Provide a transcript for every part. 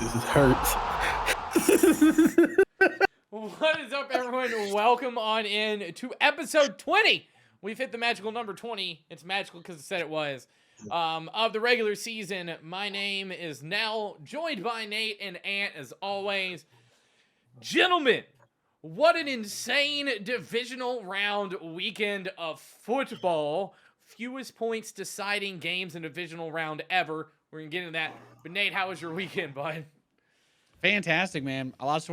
This hurts. What is up, everyone? Welcome on in to episode 20. We've hit the magical number 20. It's magical because it said it was. Of the regular season. My name is Nell, joined by Nate and Ant as always. Gentlemen, what an insane divisional round weekend of football. Fewest points deciding games in divisional round ever. We're going to get into that. But Nate, how was your weekend, bud? Fantastic, man. I watched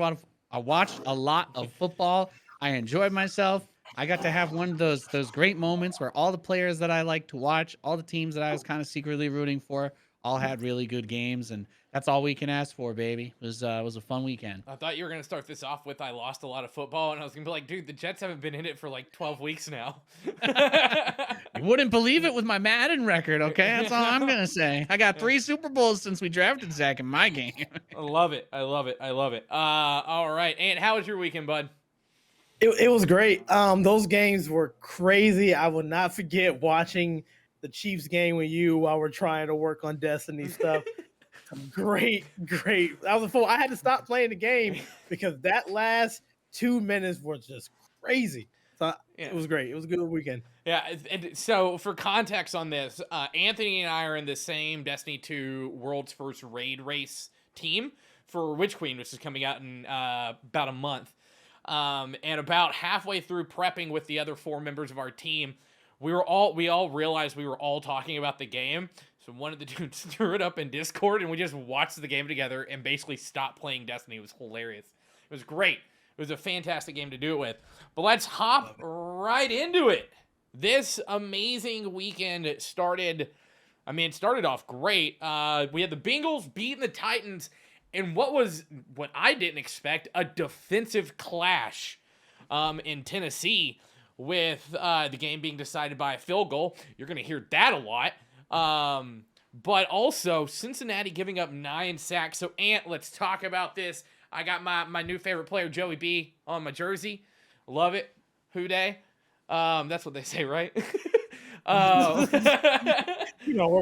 a lot of football. I enjoyed myself. I got to have one of those great moments where all the players that I like to watch, all the teams that I was kind of secretly rooting for, all had really good games, and that's all we can ask for, baby. It was a fun weekend. I thought you were going to start this off with I lost a lot of football, and I was going to be like, dude, the Jets haven't been in it for like 12 weeks now. You wouldn't believe it with my Madden record, okay? That's all I'm going to say. I got 3 Super Bowls since we drafted Zach in my game. I love it. All right. Ant, how was your weekend, bud? It was great. Those games were crazy. I will not forget watching the Chiefs game with you while we're trying to work on Destiny stuff. Great. That was fun. I had to stop playing the game because that last 2 minutes were just crazy. So It was great. It was a good weekend. Yeah, and so for context on this, Anthony and I are in the same Destiny 2 World's First Raid Race team for Witch Queen, which is coming out in about a month. And about halfway through prepping with the other 4 members of our team, we all realized we were all talking about the game. So one of the dudes threw it up in Discord, and we just watched the game together and basically stopped playing Destiny. It was hilarious. It was great. It was a fantastic game to do it with. But let's hop right into it. This amazing weekend started off great. We had the Bengals beating the Titans in what I didn't expect, a defensive clash in Tennessee, with the game being decided by a field goal. You're going to hear that a lot. But also Cincinnati giving up 9 sacks. So Ant, let's talk about this. I got my new favorite player, Joey B, on my jersey. Love it. Who day? That's what they say, right? Work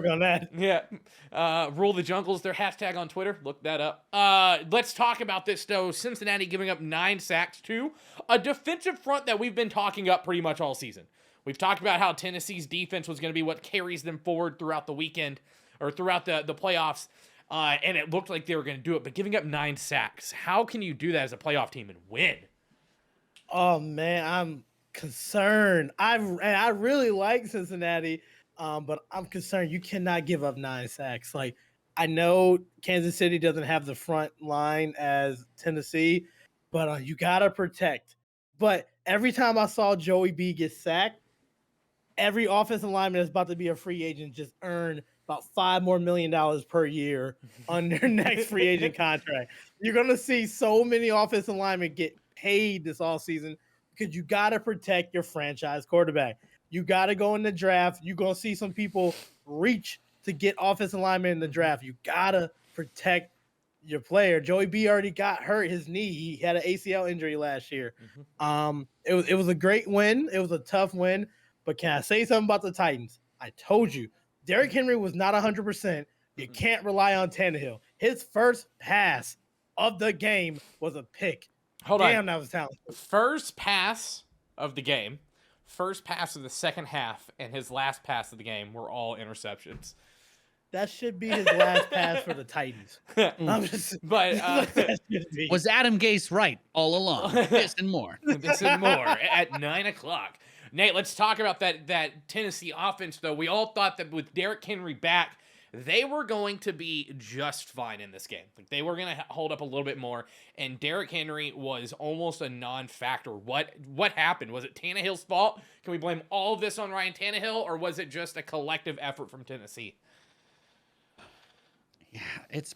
on that. Yeah. Rule the Jungle is their hashtag on Twitter. Look that up. Let's talk about this, though. Cincinnati giving up 9 sacks to a defensive front that we've been talking up pretty much all season. We've talked about how Tennessee's defense was going to be what carries them forward throughout the weekend or throughout the playoffs. And it looked like they were going to do it, but giving up 9 sacks, how can you do that as a playoff team and win? Oh man, I'm concerned. I really like Cincinnati, but I'm concerned. You cannot give up 9 sacks. Like, I know Kansas City doesn't have the front line as Tennessee, but you gotta protect. But every time I saw Joey B get sacked, every offensive lineman that's about to be a free agent just earned about $5 million per year on their next free agent contract. You're gonna see so many offensive linemen get paid this offseason because you gotta protect your franchise quarterback. You gotta go in the draft. You're gonna see some people reach to get offensive linemen in the draft. You gotta protect your player. Joey B already got hurt his knee. He had an ACL injury last year. It was a great win. It was a tough win. But can I say something about the Titans? I told you, Derrick Henry was not 100%. You can't rely on Tannehill. His first pass of the game was a pick. Damn, that was talented. First pass of the game, first pass of the second half, and his last pass of the game were all interceptions. That should be his last pass for the Titans. Was Adam Gase right all along? This and more. This and more at 9:00. Nate, let's talk about that Tennessee offense, though. We all thought that with Derrick Henry back, they were going to be just fine in this game. Like, they were going to hold up a little bit more, and Derrick Henry was almost a non-factor. What happened? Was it Tannehill's fault? Can we blame all of this on Ryan Tannehill, or was it just a collective effort from Tennessee? Yeah, it's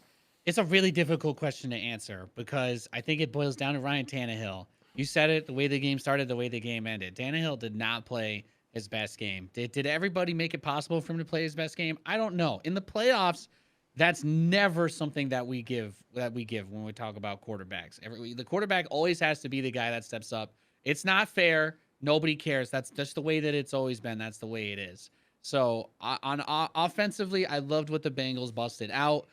a really difficult question to answer because I think it boils down to Ryan Tannehill. You said it, the way the game started, the way the game ended. Tannehill did not play his best game. Did everybody make it possible for him to play his best game? I don't know. In the playoffs, that's never something that we give when we talk about quarterbacks. The quarterback always has to be the guy that steps up. It's not fair. Nobody cares. That's just the way that it's always been. That's the way it is. So offensively, I loved what the Bengals busted out.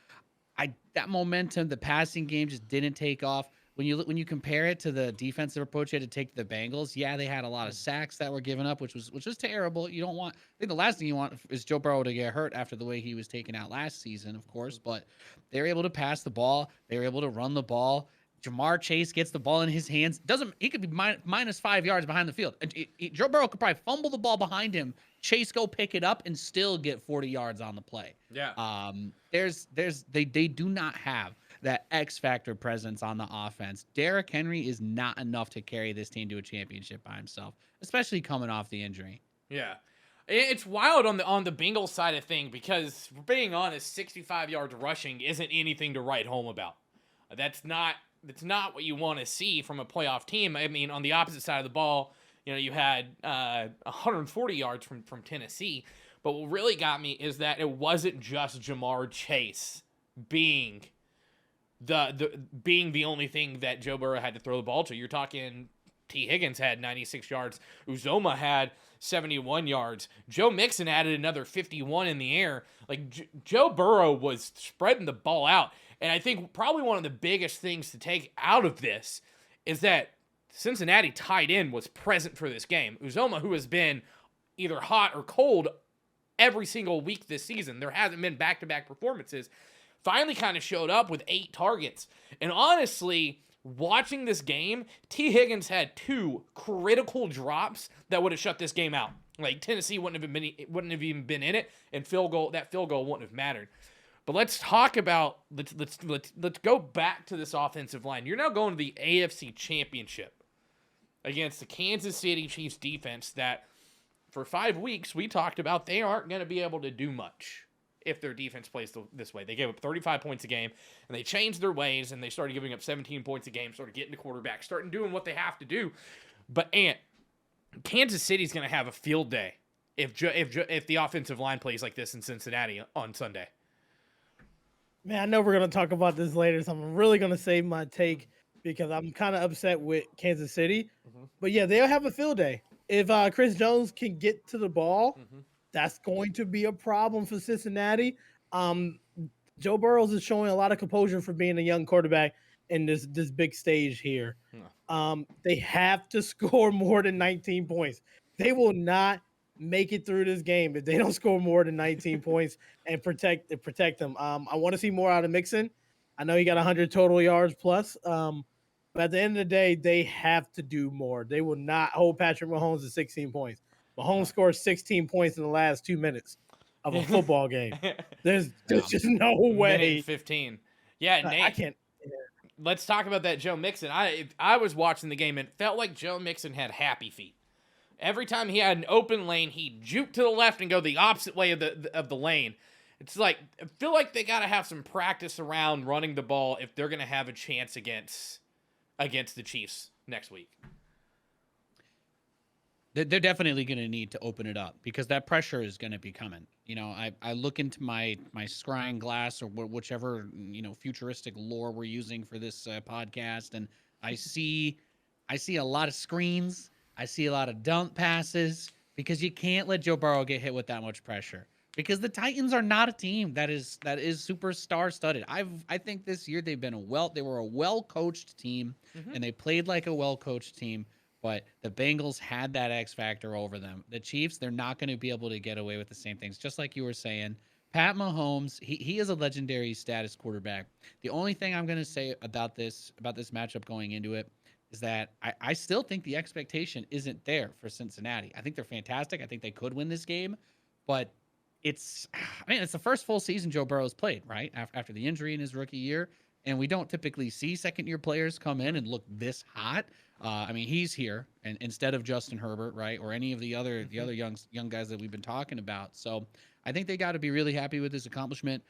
that momentum, the passing game just didn't take off. When you compare it to the defensive approach you had to take to the Bengals, yeah, they had a lot of sacks that were given up, which was terrible. You don't want. I think the last thing you want is Joe Burrow to get hurt after the way he was taken out last season, of course. But they were able to pass the ball. They were able to run the ball. Jamar Chase gets the ball in his hands. He could be minus 5 yards behind the field. Joe Burrow could probably fumble the ball behind him. Chase go pick it up and still get 40 yards on the play. Yeah. They do not have that X factor presence on the offense. Derrick Henry is not enough to carry this team to a championship by himself, especially coming off the injury. Yeah. It's wild on the Bengals side of thing because, for being honest, 65 yards rushing isn't anything to write home about. That's not what you want to see from a playoff team. I mean, on the opposite side of the ball, you had 140 yards from Tennessee. But what really got me is that it wasn't just Jamar Chase being the only thing that Joe Burrow had to throw the ball to. You're talking T. Higgins had 96 yards. Uzoma had 71 yards. Joe Mixon added another 51 in the air. Like, Joe Burrow was spreading the ball out. And I think probably one of the biggest things to take out of this is that Cincinnati tight end was present for this game. Uzoma, who has been either hot or cold every single week this season, there hasn't been back-to-back performances, finally kind of showed up with 8 targets. And honestly, watching this game, T. Higgins had 2 critical drops that would have shut this game out. Like, Tennessee wouldn't have even been in it, and that field goal wouldn't have mattered. But let's talk about let's go back to this offensive line. You're now going to the AFC Championship against the Kansas City Chiefs defense that for 5 weeks we talked about they aren't going to be able to do much if their defense plays this way. They gave up 35 points a game, and they changed their ways, and they started giving up 17 points a game, started getting to quarterback, starting doing what they have to do. But Kansas City's going to have a field day if the offensive line plays like this in Cincinnati on Sunday. Man, I know we're going to talk about this later, so I'm really going to save my take because I'm kind of upset with Kansas City. Mm-hmm. But yeah, they'll have a field day. If Chris Jones can get to the ball, that's going to be a problem for Cincinnati. Joe Burrows is showing a lot of composure for being a young quarterback in this big stage here. They have to score more than 19 points. They will not make it through this game if they don't score more than 19 points and protect them. I want to see more out of Mixon. I know he got 100 total yards plus. But at the end of the day, they have to do more. They will not hold Patrick Mahomes to 16 points. Mahomes scored 16 points in the last 2 minutes of a football game. There's just no way. Minute 15. Yeah, Nate. I can't. Let's talk about that Joe Mixon. I was watching the game and it felt like Joe Mixon had happy feet. Every time he had an open lane, he'd juke to the left and go the opposite way of the lane. It's like, I feel like they got to have some practice around running the ball if they're going to have a chance against the Chiefs next week. They're definitely going to need to open it up because that pressure is going to be coming. I look into my scrying glass or whichever, futuristic lore we're using for this podcast, and I see a lot of screens. I see a lot of dump passes because you can't let Joe Burrow get hit with that much pressure because the Titans are not a team that is super star-studded. I think this year they were a well-coached team, and they played like a well-coached team, but the Bengals had that X factor over them. The Chiefs, they're not going to be able to get away with the same things. Just like you were saying, Pat Mahomes, he is a legendary status quarterback. The only thing I'm going to say about this matchup going into it is that I still think the expectation isn't there for Cincinnati. I think they're fantastic. I think they could win this game, but it's the first full season Joe Burrow's played, right? After the injury in his rookie year, and we don't typically see second-year players come in and look this hot. He's here, and instead of Justin Herbert, right, or any of the other young guys that we've been talking about. So I think they got to be really happy with this accomplishment.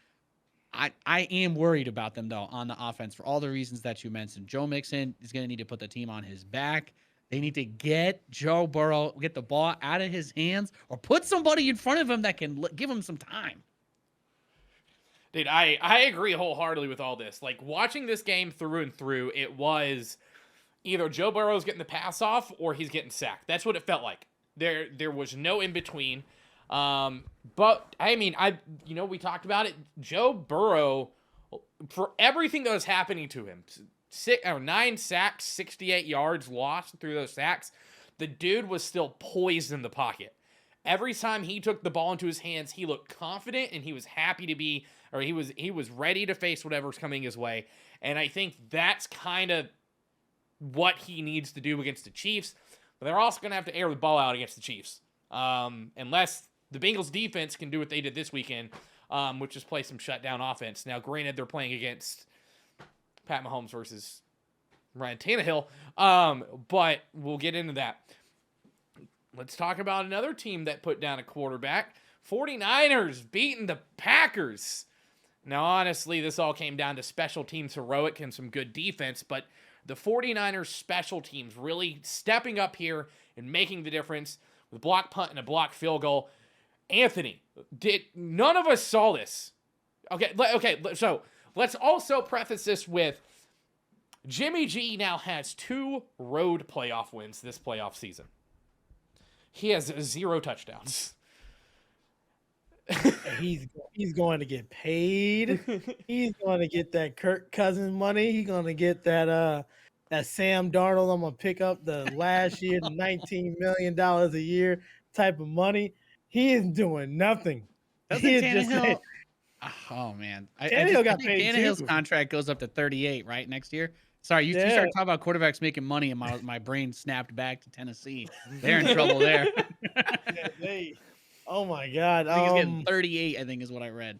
I am worried about them, though, on the offense for all the reasons that you mentioned. Joe Mixon is going to need to put the team on his back. They need to get Joe Burrow, get the ball out of his hands, or put somebody in front of him that can give him some time. Dude, I agree wholeheartedly with all this. Like, watching this game through and through, it was either Joe Burrow's getting the pass off or he's getting sacked. That's what it felt like. There was no in between. But we talked about it. Joe Burrow for everything that was happening to him, 9 sacks, 68 yards lost through those sacks, the dude was still poised in the pocket. Every time he took the ball into his hands, he looked confident and he was happy to be, or he was ready to face whatever's coming his way. And I think that's kind of what he needs to do against the Chiefs. But they're also going to have to air the ball out against the Chiefs. Unless the Bengals defense can do what they did this weekend, which is play some shutdown offense. Now, granted, they're playing against Pat Mahomes versus Ryan Tannehill, but we'll get into that. Let's talk about another team that put down a quarterback. 49ers beating the Packers. Now, honestly, this all came down to special teams heroic and some good defense, but the 49ers special teams really stepping up here and making the difference with a block punt and a block field goal. Anthony, none of us saw this. Okay, so let's also preface this with Jimmy G now has 2 road playoff wins this playoff season. He has 0 touchdowns. He's going to get paid. He's going to get that Kirk Cousins money. He's going to get that Sam Darnold. I'm going to pick up the last year, the $19 million a year type of money. He is doing nothing. Doesn't Tannehill? Oh man, Tannehill got I think paid Tannehill's too. contract goes up to 38 right next year. Sorry, you started talking about quarterbacks making money, and my brain snapped back to Tennessee. They're in trouble there. Oh my God! I think he's getting 38. I think is what I read.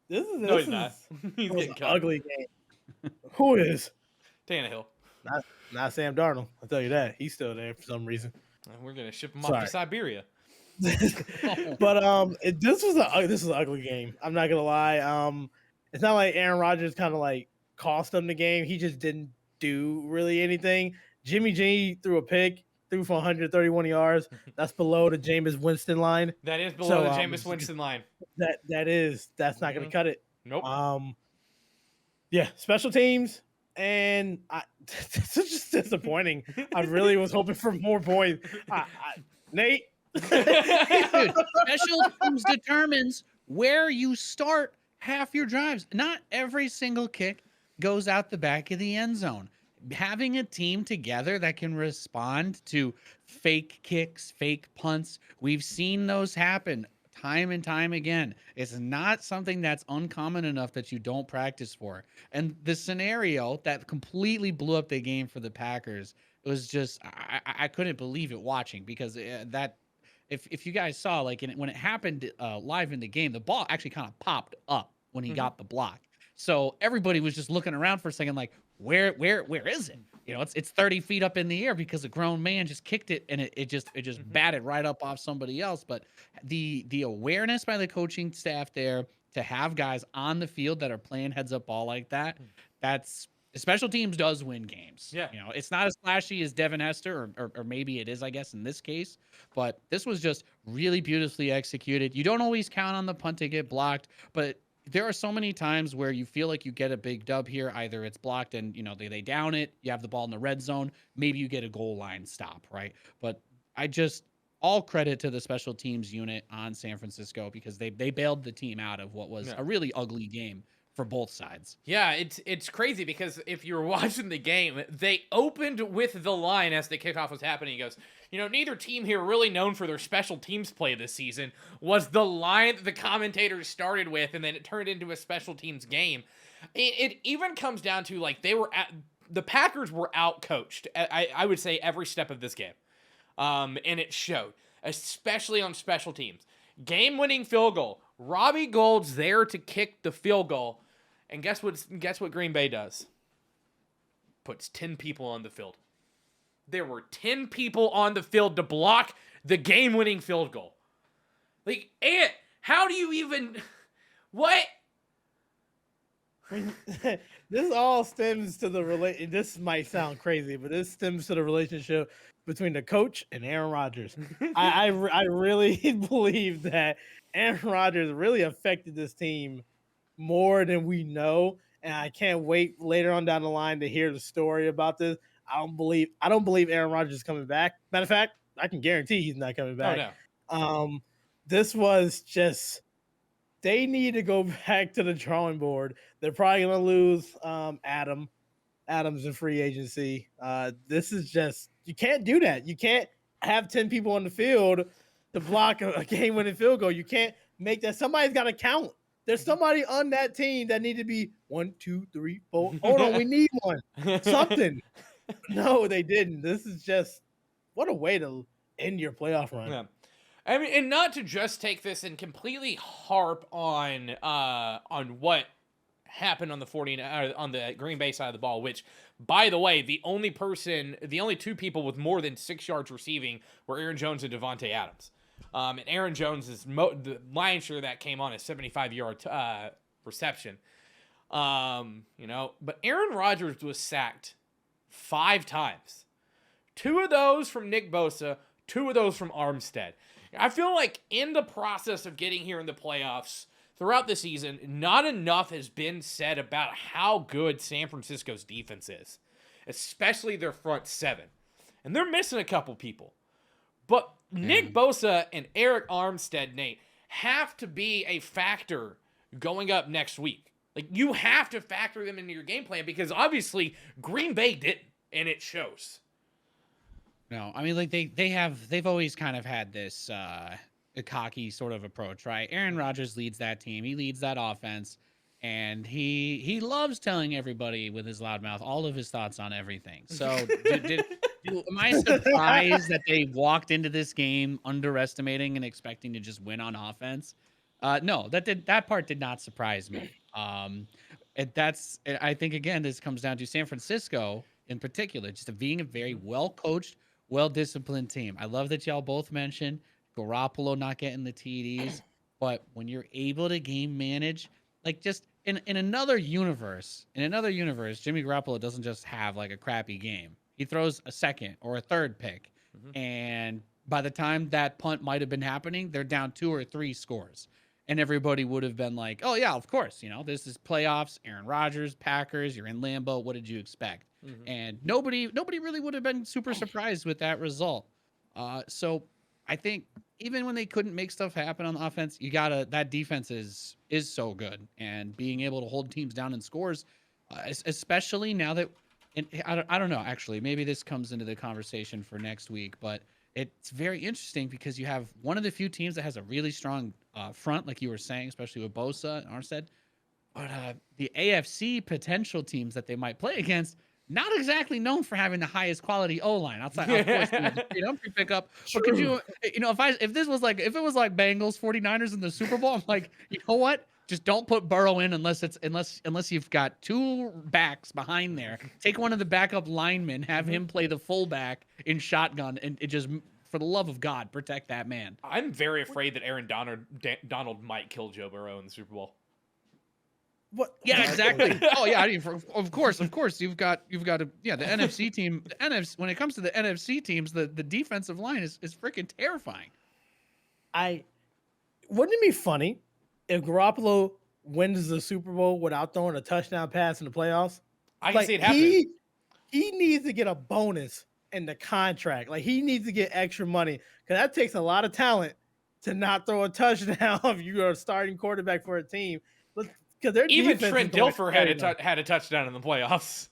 This is No, he's not. He's getting an cut. ugly game. Who is? Tannehill. Not Sam Darnold. I'll tell you that. He's still there for some reason. And we're gonna ship him off to Siberia. But this was an ugly game. I'm not gonna lie. It's not like Aaron Rodgers kind of like cost them the game. He just didn't do really anything. Jimmy G threw a pick, threw for 131 yards. That's below the Jameis Winston line. That is below the Jameis Winston line. That's not gonna cut it. Nope. Yeah, special teams. And this is just disappointing. I really was hoping for more points. Nate. Dude, special teams determines where you start half your drives. Not every single kick goes out the back of the end zone. Having a team together that can respond to fake kicks, fake punts, we've seen those happen time and time again. It's not something that's uncommon enough that you don't practice for. And the scenario that completely blew up the game for the Packers was just, I couldn't believe it watching, because that, if you guys saw, like when it happened live in the game, the ball actually kind of popped up when he got the block. So everybody was just looking around for a second, like, where is it? You know, it's 30 feet up in the air because a grown man just kicked it, and it just batted right up off somebody else. But the awareness by the coaching staff there to have guys on the field that are playing heads up ball like that, that's special teams does win games. Yeah. You know, it's not as flashy as Devin Hester, or maybe it is, I guess, in this case, but this was just really beautifully executed. You don't always count on the punt to get blocked, but there are so many times where you feel like you get a big dub here. Either it's blocked and, you know, they down it, you have the ball in the red zone, maybe you get a goal line stop, right? But all credit to the special teams unit on San Francisco, because they bailed the team out of what was a really ugly game for both sides. Yeah, it's crazy, because if you were watching the game, they opened with the line as the kickoff was happening. He goes, you know, neither team here really known for their special teams play this season, was the line that the commentators started with, and then it turned into a special teams game. It even comes down to, like, the Packers were out-coached, I would say, every step of this game. And it showed, especially on special teams. Game-winning field goal. Robbie Gould's there to kick the field goal. And guess what Green Bay does? Puts 10 people on the field. There were 10 people on the field to block the game-winning field goal. Like, Ant, how do you even... What? This all stems to the this might sound crazy, but this stems to the relationship between the coach and Aaron Rodgers. I really believe that Aaron Rodgers really affected this team more than we know, and I can't wait later on down the line to hear the story about this. I don't believe Aaron Rodgers is coming back. Matter of fact, I can guarantee he's not coming back. Oh, no. This was just they need to go back to the drawing board. They're probably going to lose Adams in free agency. This is just, you can't do that. You can't have 10 people on the field to block a game-winning field goal. You can't make that. Somebody's got to count. There's somebody on that team that need to be 1, 2, 3, 4. Hold on, we need one. Something. No, they didn't. This is just, what a way to end your playoff run. Yeah. I mean, and not to just take this and completely harp on what happened on the Green Bay side of the ball, which, by the way, the only two people with more than 6 yards receiving were Aaron Jones and Devontae Adams. And Aaron Jones is the lion's share that came on a 75-yard reception. But Aaron Rodgers was sacked 5 times. 2 of those from Nick Bosa, 2 of those from Armstead. I feel like in the process of getting here in the playoffs throughout the season, not enough has been said about how good San Francisco's defense is, especially their front 7. And they're missing a couple people. But Nick Bosa and Eric Armstead, Nate, have to be a factor going up next week. Like, you have to factor them into your game plan because obviously Green Bay didn't, and it shows. No, I mean, like they've always kind of had this a cocky sort of approach, right? Aaron Rodgers leads that team. He leads that offense, and he loves telling everybody with his loud mouth all of his thoughts on everything. So, am I surprised that they walked into this game underestimating and expecting to just win on offense? No, that part did not surprise me. I think again, this comes down to San Francisco in particular, just being a very well coached, well-disciplined team. I love that y'all both mentioned Garoppolo not getting the TDs, but when you're able to game manage, like just in another universe, Jimmy Garoppolo doesn't just have like a crappy game. He throws a second or a third pick, and by the time that punt might have been happening, they're down 2 or 3 scores. And everybody would have been like, oh, yeah, of course. This is playoffs, Aaron Rodgers, Packers, you're in Lambeau. What did you expect? And nobody really would have been super surprised with that result. So I think even when they couldn't make stuff happen on the offense, that defense is so good. And being able to hold teams down in scores, especially now that, and I don't know, actually, maybe this comes into the conversation for next week, but it's very interesting because you have one of the few teams that has a really strong front, like you were saying, especially with Bosa and Armstead. But the AFC potential teams that they might play against, not exactly known for having the highest quality O-line outside, of course, the Humphrey pickup. But could you, if it was like Bengals 49ers in the Super Bowl, I'm like, you know what? Just don't put Burrow in unless you've got 2 backs behind there. Take one of the backup linemen, have him play the fullback in shotgun, and it just, for the love of God, protect that man. I'm very afraid that Aaron Donald might kill Joe Burrow in the Super Bowl. What? Yeah, exactly. Oh yeah, I mean, of course, you've got the NFC team. The NFC, when it comes to the NFC teams, the defensive line is freaking terrifying. Wouldn't it be funny if Garoppolo wins the Super Bowl without throwing a touchdown pass in the playoffs? I can see it happening. He needs to get a bonus in the contract. Like, he needs to get extra money because that takes a lot of talent to not throw a touchdown if you are a starting quarterback for a team. Even Trent Dilfer had a touchdown in the playoffs.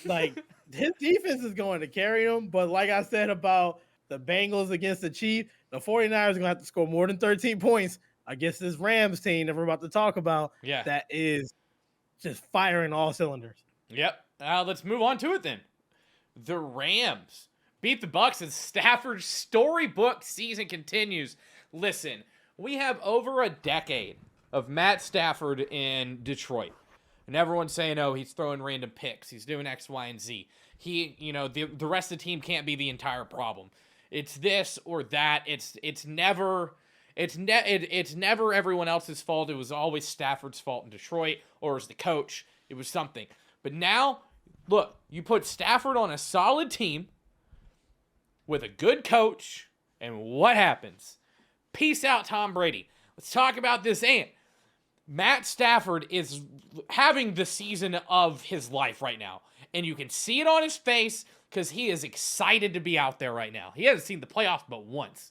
Like, his defense is going to carry him. But like I said about the Bengals against the Chiefs, the 49ers are going to have to score more than 13 points against this Rams team that we're about to talk about. Yeah. That is just firing all cylinders. Yep. Let's move on to it then. The Rams beat the Bucs as Stafford's storybook season continues. Listen, we have over a decade of Matt Stafford in Detroit. And everyone's saying, oh, he's throwing random picks. He's doing X, Y, and Z. The rest of the team can't be the entire problem. It's this or that. It's never everyone else's fault. It was always Stafford's fault in Detroit, or as the coach, it was something. But now, look, you put Stafford on a solid team with a good coach, and what happens? Peace out, Tom Brady. Let's talk about this ant. Matt Stafford is having the season of his life right now. And you can see it on his face because he is excited to be out there right now. He hasn't seen the playoffs but once.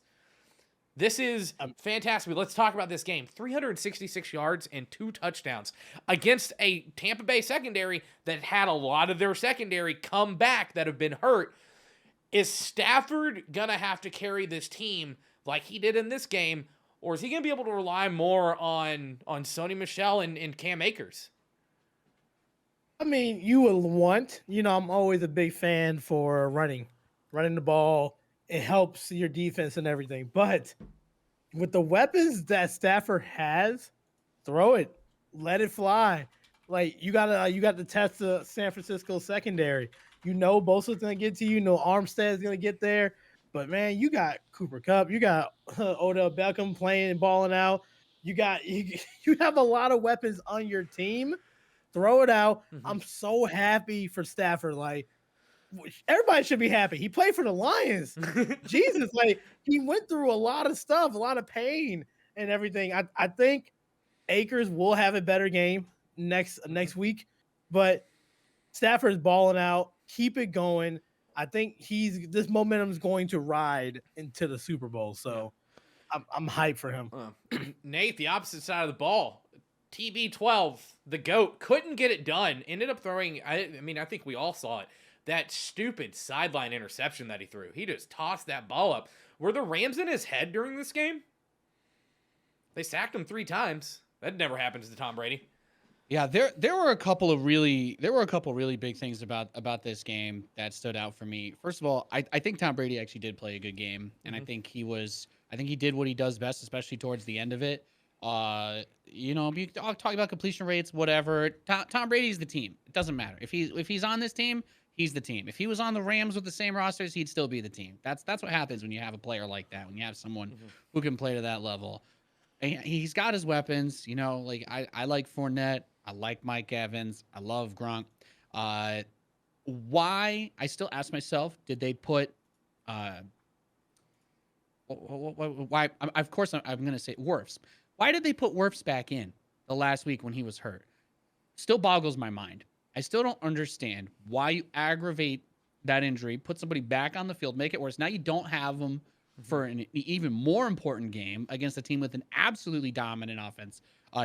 This is fantastic. Let's talk about this game. 366 yards and 2 touchdowns against a Tampa Bay secondary that had a lot of their secondary come back that have been hurt. Is Stafford going to have to carry this team like he did in this game, or is he going to be able to rely more on Sony Michel and Cam Akers? I mean, you will want, I'm always a big fan for running the ball. It helps your defense and everything. But with the weapons that Stafford has, throw it, let it fly. Like you got to test the San Francisco secondary. Bosa's gonna get to you. Armstead's gonna get there. But man, you got Cooper Kupp, you got Odell Beckham playing and balling out. You have a lot of weapons on your team. Throw it out. Mm-hmm. I'm so happy for Stafford. Like everybody should be happy. He played for the Lions. Jesus, like he went through a lot of stuff, a lot of pain and everything. I think Akers will have a better game next week, but Stafford's balling out. Keep it going. I think this momentum is going to ride into the Super Bowl. So I'm hyped for him. Nate, the opposite side of the ball. TB12, the GOAT, couldn't get it done. Ended up throwing, I think we all saw it, that stupid sideline interception that he threw. He just tossed that ball up. Were the Rams in his head during this game? They sacked him 3 times. That never happens to Tom Brady. Yeah, there were a couple really big things about this game that stood out for me. First of all, I think Tom Brady actually did play a good game, and I think he did what he does best, especially towards the end of it. You talk about completion rates, whatever. Tom Brady's the team. It doesn't matter if he's on this team, he's the team. If he was on the Rams with the same rosters, he'd still be the team. That's what happens when you have a player like that. When you have someone who can play to that level, and he's got his weapons. Like I like Fournette. I like Mike Evans. I love Gronk. Why? I still ask myself, did they put? Why? Of course, I'm going to say Wirfs. Why did they put Wirfs back in the last week when he was hurt? Still boggles my mind. I still don't understand why you aggravate that injury, put somebody back on the field, make it worse. Now you don't have them for an even more important game against a team with an absolutely dominant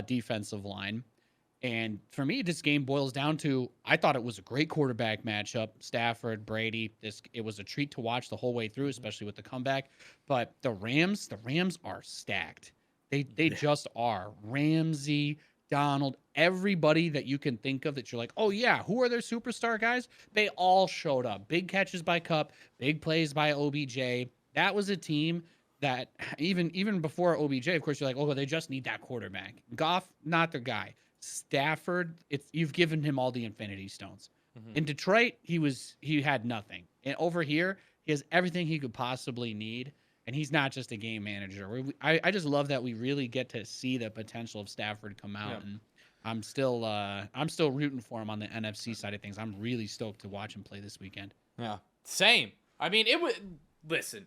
defensive line. And for me, this game boils down to, I thought it was a great quarterback matchup. Stafford, Brady, it was a treat to watch the whole way through, especially with the comeback. But the Rams are stacked. They just are. Ramsey, Donald, everybody that you can think of that you're like, oh yeah, who are their superstar guys? They all showed up. Big catches by Kupp, big plays by OBJ. That was a team that even before OBJ, of course, you're like, oh, they just need that quarterback. Goff, not their guy. Stafford, you've given him all the Infinity Stones. In Detroit, he had nothing. And over here, he has everything he could possibly need. And he's not just a game manager. I just love that we really get to see the potential of Stafford come out. And I'm still rooting for him on the NFC side of things. I'm really stoked to watch him play this weekend. Yeah, same. I mean, listen,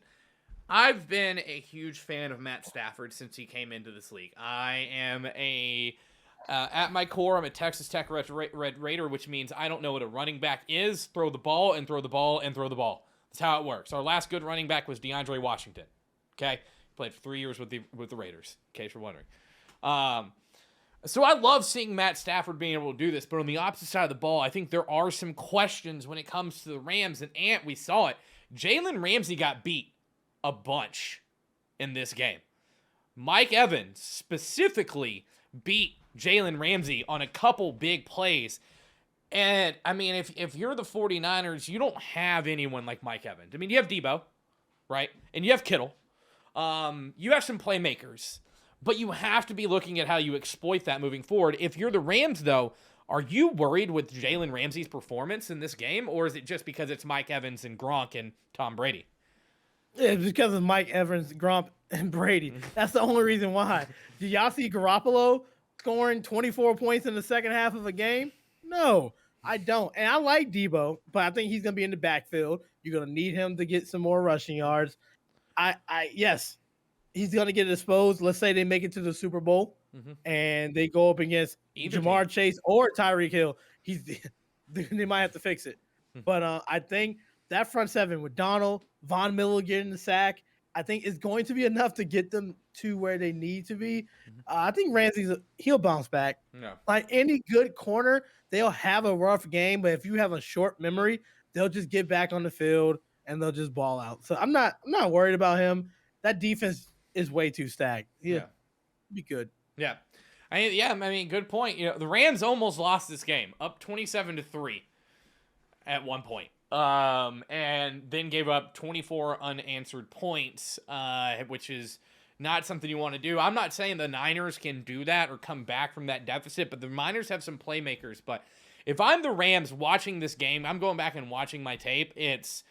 I've been a huge fan of Matt Stafford since he came into this league. I am at my core, I'm a Texas Tech Red Raider, which means I don't know what a running back is. Throw the ball and throw the ball and throw the ball. That's how it works. Our last good running back was DeAndre Washington. Okay, played for 3 years with the Raiders. In case you're wondering. So I love seeing Matt Stafford being able to do this, but on the opposite side of the ball, I think there are some questions when it comes to the Rams. And Ant, we saw it. Jalen Ramsey got beat a bunch in this game. Mike Evans specifically beat Jalen Ramsey on a couple big plays. And, I mean, if you're the 49ers, you don't have anyone like Mike Evans. I mean, you have Debo, right? And you have Kittle. You have some playmakers. But you have to be looking at how you exploit that moving forward. If you're the Rams, though, are you worried with Jalen Ramsey's performance in this game? Or is it just because it's Mike Evans and Gronk and Tom Brady? It's because of Mike Evans, Gronk, and Brady. That's the only reason why. Did y'all see Garoppolo scoring 24 points in the second half of a game? No, I don't. And I like Debo, but I think he's going to be in the backfield. You're going to need him to get some more rushing yards. Yes, he's going to get exposed. Let's say they make it to the Super Bowl and they go up against Jamar Chase or Tyreek Hill. They might have to fix it. But I think that front seven with Donald, Von Miller getting the sack, I think it's going to be enough to get them to where they need to be. Mhm. I think he'll bounce back. No. Like any good corner, they'll have a rough game, but if you have a short memory, they'll just get back on the field and they'll just ball out. So I'm not worried about him. That defense is way too stacked. Yeah, Yeah. be good. Yeah. I mean, good point. You know, the Rams almost lost this game, up 27-3 at one point. And then gave up 24 unanswered points, which is not something you want to do. I'm not saying the Niners can do that or come back from that deficit, but the Niners have some playmakers. But if I'm the Rams watching this game, I'm going back and watching my tape. It's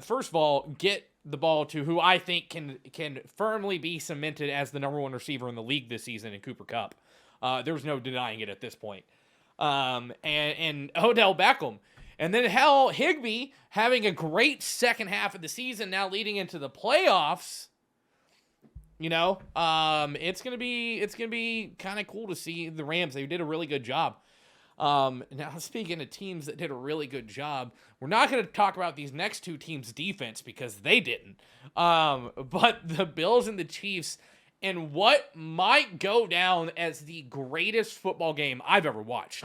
first of all, get the ball to who I think can firmly be cemented as the number one receiver in the league this season in Cooper Kupp. There's no denying it at this point. And Odell Beckham. And then Higbee having a great second half of the season now leading into the playoffs. You know, it's gonna be kind of cool to see the Rams. They did a really good job. Now, speaking of teams that did a really good job, we're not going to talk about these next two teams' defense because they didn't. But the Bills and the Chiefs, and what might go down as the greatest football game I've ever watched.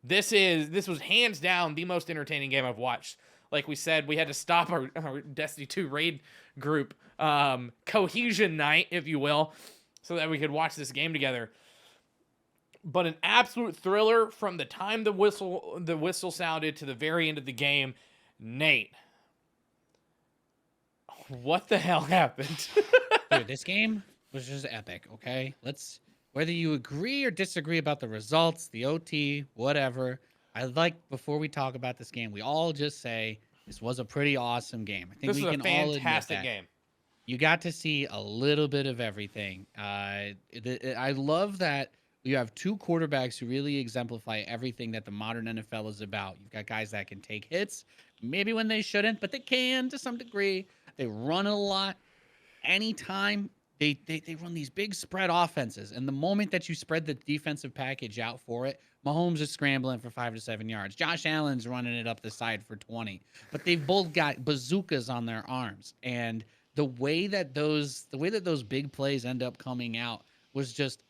This was hands down the most entertaining game I've watched. Like we said, we had to stop our Destiny 2 raid group cohesion night, if you will, so that we could watch this game together. But an absolute thriller from the time the whistle sounded to the very end of the game. Nate, what the hell happened? Dude, this game was just epic, okay? Whether you agree or disagree about the results, the OT, whatever, before we talk about this game, we all just say this was a pretty awesome game. I think This we was can a all admit fantastic that. game. You got to see a little bit of everything. I love that you have two quarterbacks who really exemplify everything that the modern NFL is about. You've got guys that can take hits, maybe when they shouldn't, but they can to some degree. They run a lot. Anytime they run these big spread offenses, and the moment that you spread the defensive package out for it, Mahomes is scrambling for 5 to 7 yards. Josh Allen's running it up the side for 20. But they've both got bazookas on their arms, and the way that those big plays end up coming out was just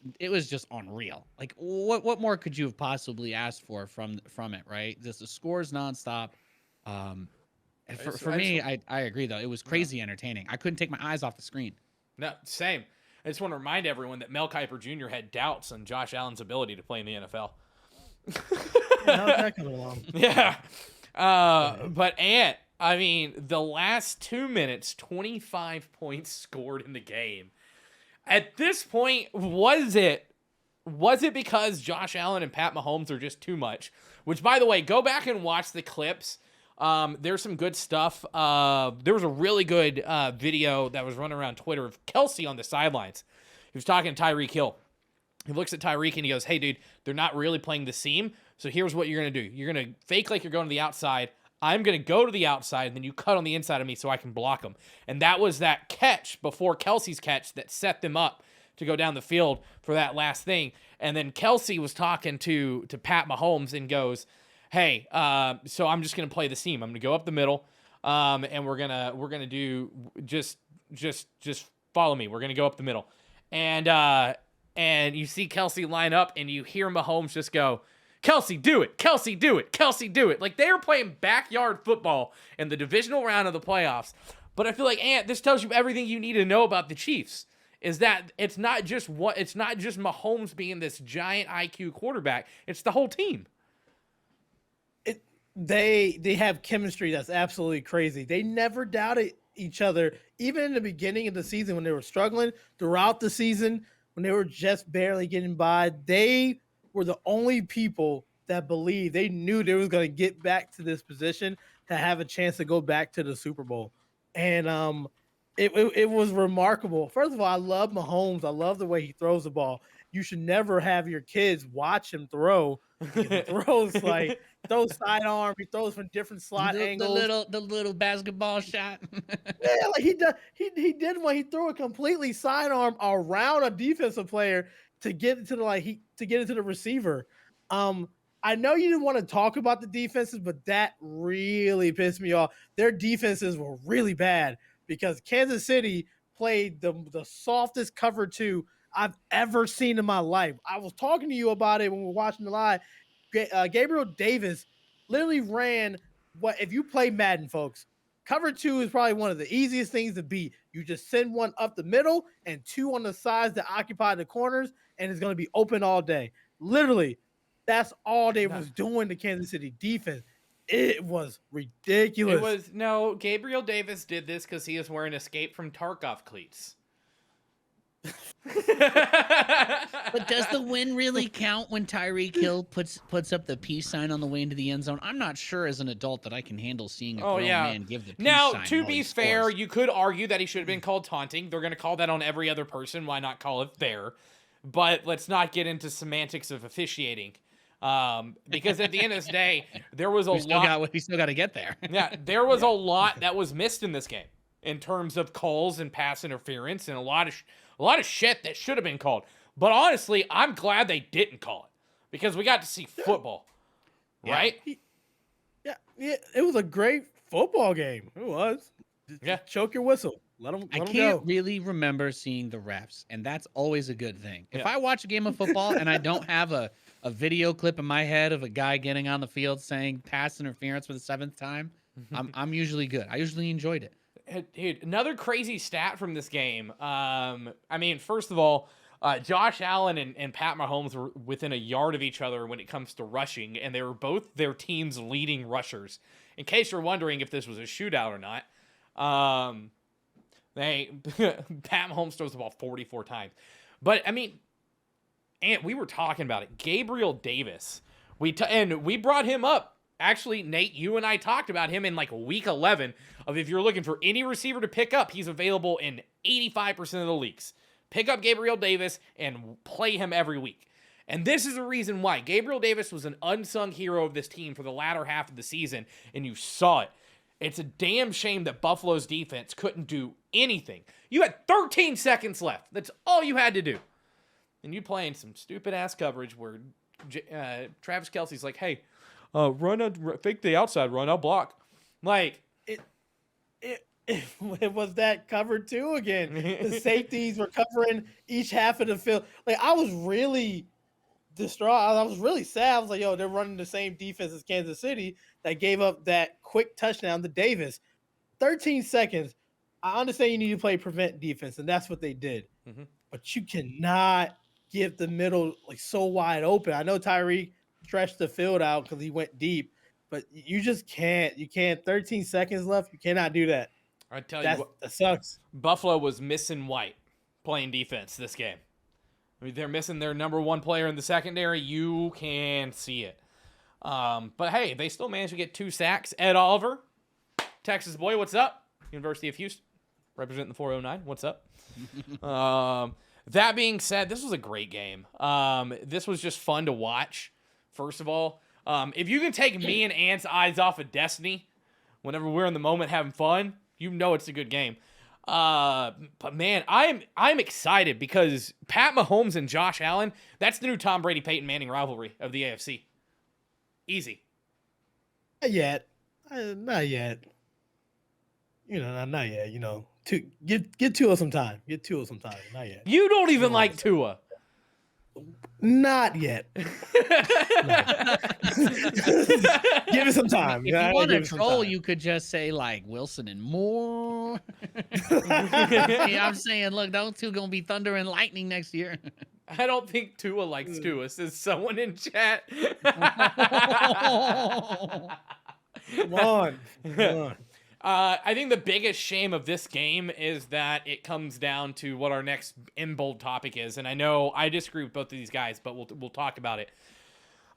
unreal. Like what more could you have possibly asked for from it, right? Just the scores nonstop. For me, I agree though. It was crazy entertaining. I couldn't take my eyes off the screen. No, same. I just want to remind everyone that Mel Kiper Jr. had doubts on Josh Allen's ability to play in the NFL. Yeah, how's that coming along? Yeah. But Ant, I mean, the last 2 minutes, 25 points scored in the game. At this point, was it because Josh Allen and Pat Mahomes are just too much? Which, by the way, go back and watch the clips. There's some good stuff. There was a really good video that was running around Twitter of Kelsey on the sidelines. He was talking to Tyreek Hill. He looks at Tyreek and he goes, "Hey, dude, they're not really playing the seam. So here's what you're going to do. You're going to fake like you're going to the outside. I'm going to go to the outside, and then you cut on the inside of me so I can block them." And that was that catch before Kelsey's catch that set them up to go down the field for that last thing. And then Kelsey was talking to Pat Mahomes and goes, "Hey, so I'm just going to play the seam. I'm going to go up the middle, and we're gonna do just follow me. We're going to go up the middle." And you see Kelsey line up, and you hear Mahomes just go, "Kelsey, do it. Kelsey, do it. Kelsey, do it." Like, they are playing backyard football in the divisional round of the playoffs. But I feel like, Ant, this tells you everything you need to know about the Chiefs. Is that it's not just Mahomes being this giant IQ quarterback. It's the whole team. They have chemistry that's absolutely crazy. They never doubted each other, even in the beginning of the season when they were struggling. Throughout the season, when they were just barely getting by, they were the only people that believed. They knew they was going to get back to this position to have a chance to go back to the Super Bowl. And it was remarkable. First of all, I love Mahomes. I love the way he throws the ball. You should never have your kids watch him throw. He throws sidearm. He throws from different slot angles. The little basketball shot. Yeah, like he did when he threw a completely sidearm around a defensive player to get into the receiver. I know you didn't want to talk about the defenses, but that really pissed me off. Their defenses were really bad. because Kansas City played the softest cover 2 I've ever seen in my life. I was talking to you about it when we were watching the live. Gabriel Davis literally ran what if you play Madden, folks. Cover 2 is probably one of the easiest things to beat. You just send one up the middle and 2 on the sides that occupy the corners, and it's going to be open all day. Literally, that's all they was doing to Kansas City defense. It was ridiculous. Gabriel Davis did this because he was wearing Escape from Tarkov cleats. But does the win really count when Tyreek Hill puts up the peace sign on the way into the end zone? I'm not sure as an adult that I can handle seeing a grown man give the peace sign. Now, to be fair, you could argue that he should have been called taunting. They're going to call that on every other person. Why not call it there? But let's not get into semantics of officiating. Because at the end of this day, there was we still got to get there. Yeah, there was a lot that was missed in this game in terms of calls and pass interference and a lot of shit that should have been called. But honestly, I'm glad they didn't call it because we got to see football, right? Yeah, it was a great football game. It was. Just choke your whistle. Let them I go. can't really remember seeing the refs, and that's always a good thing. If I watch a game of football and I don't have a video clip in my head of a guy getting on the field saying pass interference for the 7th time, I'm usually good. I usually enjoyed it. Dude, another crazy stat from this game. First of all, Josh Allen and Pat Mahomes were within a yard of each other when it comes to rushing, and they were both their team's leading rushers. In case you're wondering if this was a shootout or not, Pat Mahomes throws the ball 44 times. But, and we were talking about it. Gabriel Davis, we brought him up. Actually, Nate, you and I talked about him in like week 11 of if you're looking for any receiver to pick up, he's available in 85% of the leagues. Pick up Gabriel Davis and play him every week. And this is the reason why. Gabriel Davis was an unsung hero of this team for the latter half of the season, and you saw it. It's a damn shame that Buffalo's defense couldn't do anything. You had 13 seconds left. That's all you had to do. And you playing some stupid-ass coverage where Travis Kelce's like, hey, fake the outside run, I'll block. Like, it was that cover 2 again. The safeties were covering each half of the field. Like, I was really distraught. I was really sad. I was like, yo, they're running the same defense as Kansas City that gave up that quick touchdown to Davis. 13 seconds. I understand you need to play prevent defense, and that's what they did. Mm-hmm. But you cannot give the middle like so wide open. I know Tyreek stretched the field out because he went deep, but you just can't. You can't. 13 seconds left. You cannot do that. I tell you what, that sucks. Buffalo was missing White playing defense this game. They're missing their number 1 player in the secondary. You can see it. But hey, they still managed to get 2 sacks. Ed Oliver, Texas boy, what's up? University of Houston, representing the 409. What's up? That being said, this was a great game. This was just fun to watch. First of all, if you can take me and Ant's eyes off of Destiny whenever we're in the moment having fun, you know it's a good game. But man, I'm excited because Pat Mahomes and Josh Allen, that's the new Tom Brady Peyton Manning rivalry of the AFC. Easy. Not yet. Not yet. Not yet. Get Tua some time. Get Tua some time. Not yet. You don't even like Tua. Not yet. Give it some time. If you want to troll, you could just say like Wilson and Moore. I'm saying, look, those two gonna be thunder and lightning next year. I don't think Tua likes Tua, says someone in chat. Come on. I think the biggest shame of this game is that it comes down to what our next in bold topic is. And I know I disagree with both of these guys, but we'll talk about it.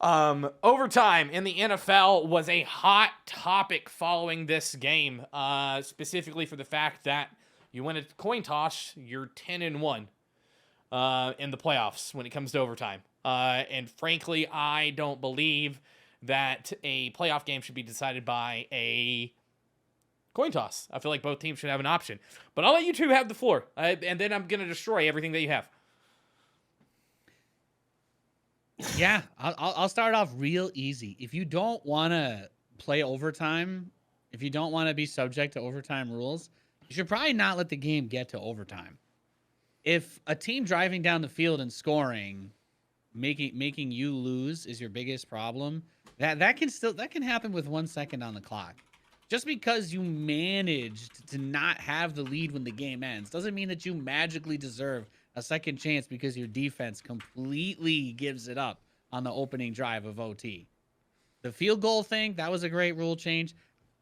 Overtime in the NFL was a hot topic following this game, specifically for the fact that you win a coin toss, you're 10-1 in the playoffs when it comes to overtime. And frankly, I don't believe that a playoff game should be decided by a coin toss. I feel like both teams should have an option. But I'll let you two have the floor, and then I'm going to destroy everything that you have. Yeah, I'll start off real easy. If you don't want to play overtime, if you don't want to be subject to overtime rules, You should probably not let the game get to overtime. If a team driving down the field and scoring, making you lose is your biggest problem, that can happen with 1 second on the clock. Just because you managed to not have the lead when the game ends doesn't mean that you magically deserve a second chance because your defense completely gives it up on the opening drive of OT. The field goal thing, that was a great rule change.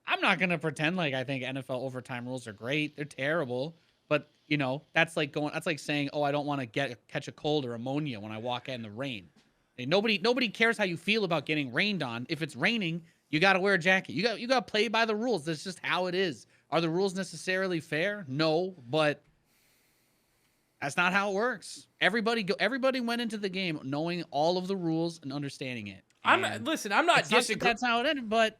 I'm not going to pretend like I think NFL overtime rules are great. They're terrible. But, that's like saying, oh, I don't want to catch a cold or pneumonia when I walk out in the rain. And nobody cares how you feel about getting rained on. If it's raining, you got to wear a jacket. You got to play by the rules. That's just how it is. Are the rules necessarily fair? No, but that's not how it works. Everybody went into the game knowing all of the rules and understanding it. I'm not disagreeing. That's how it ended, but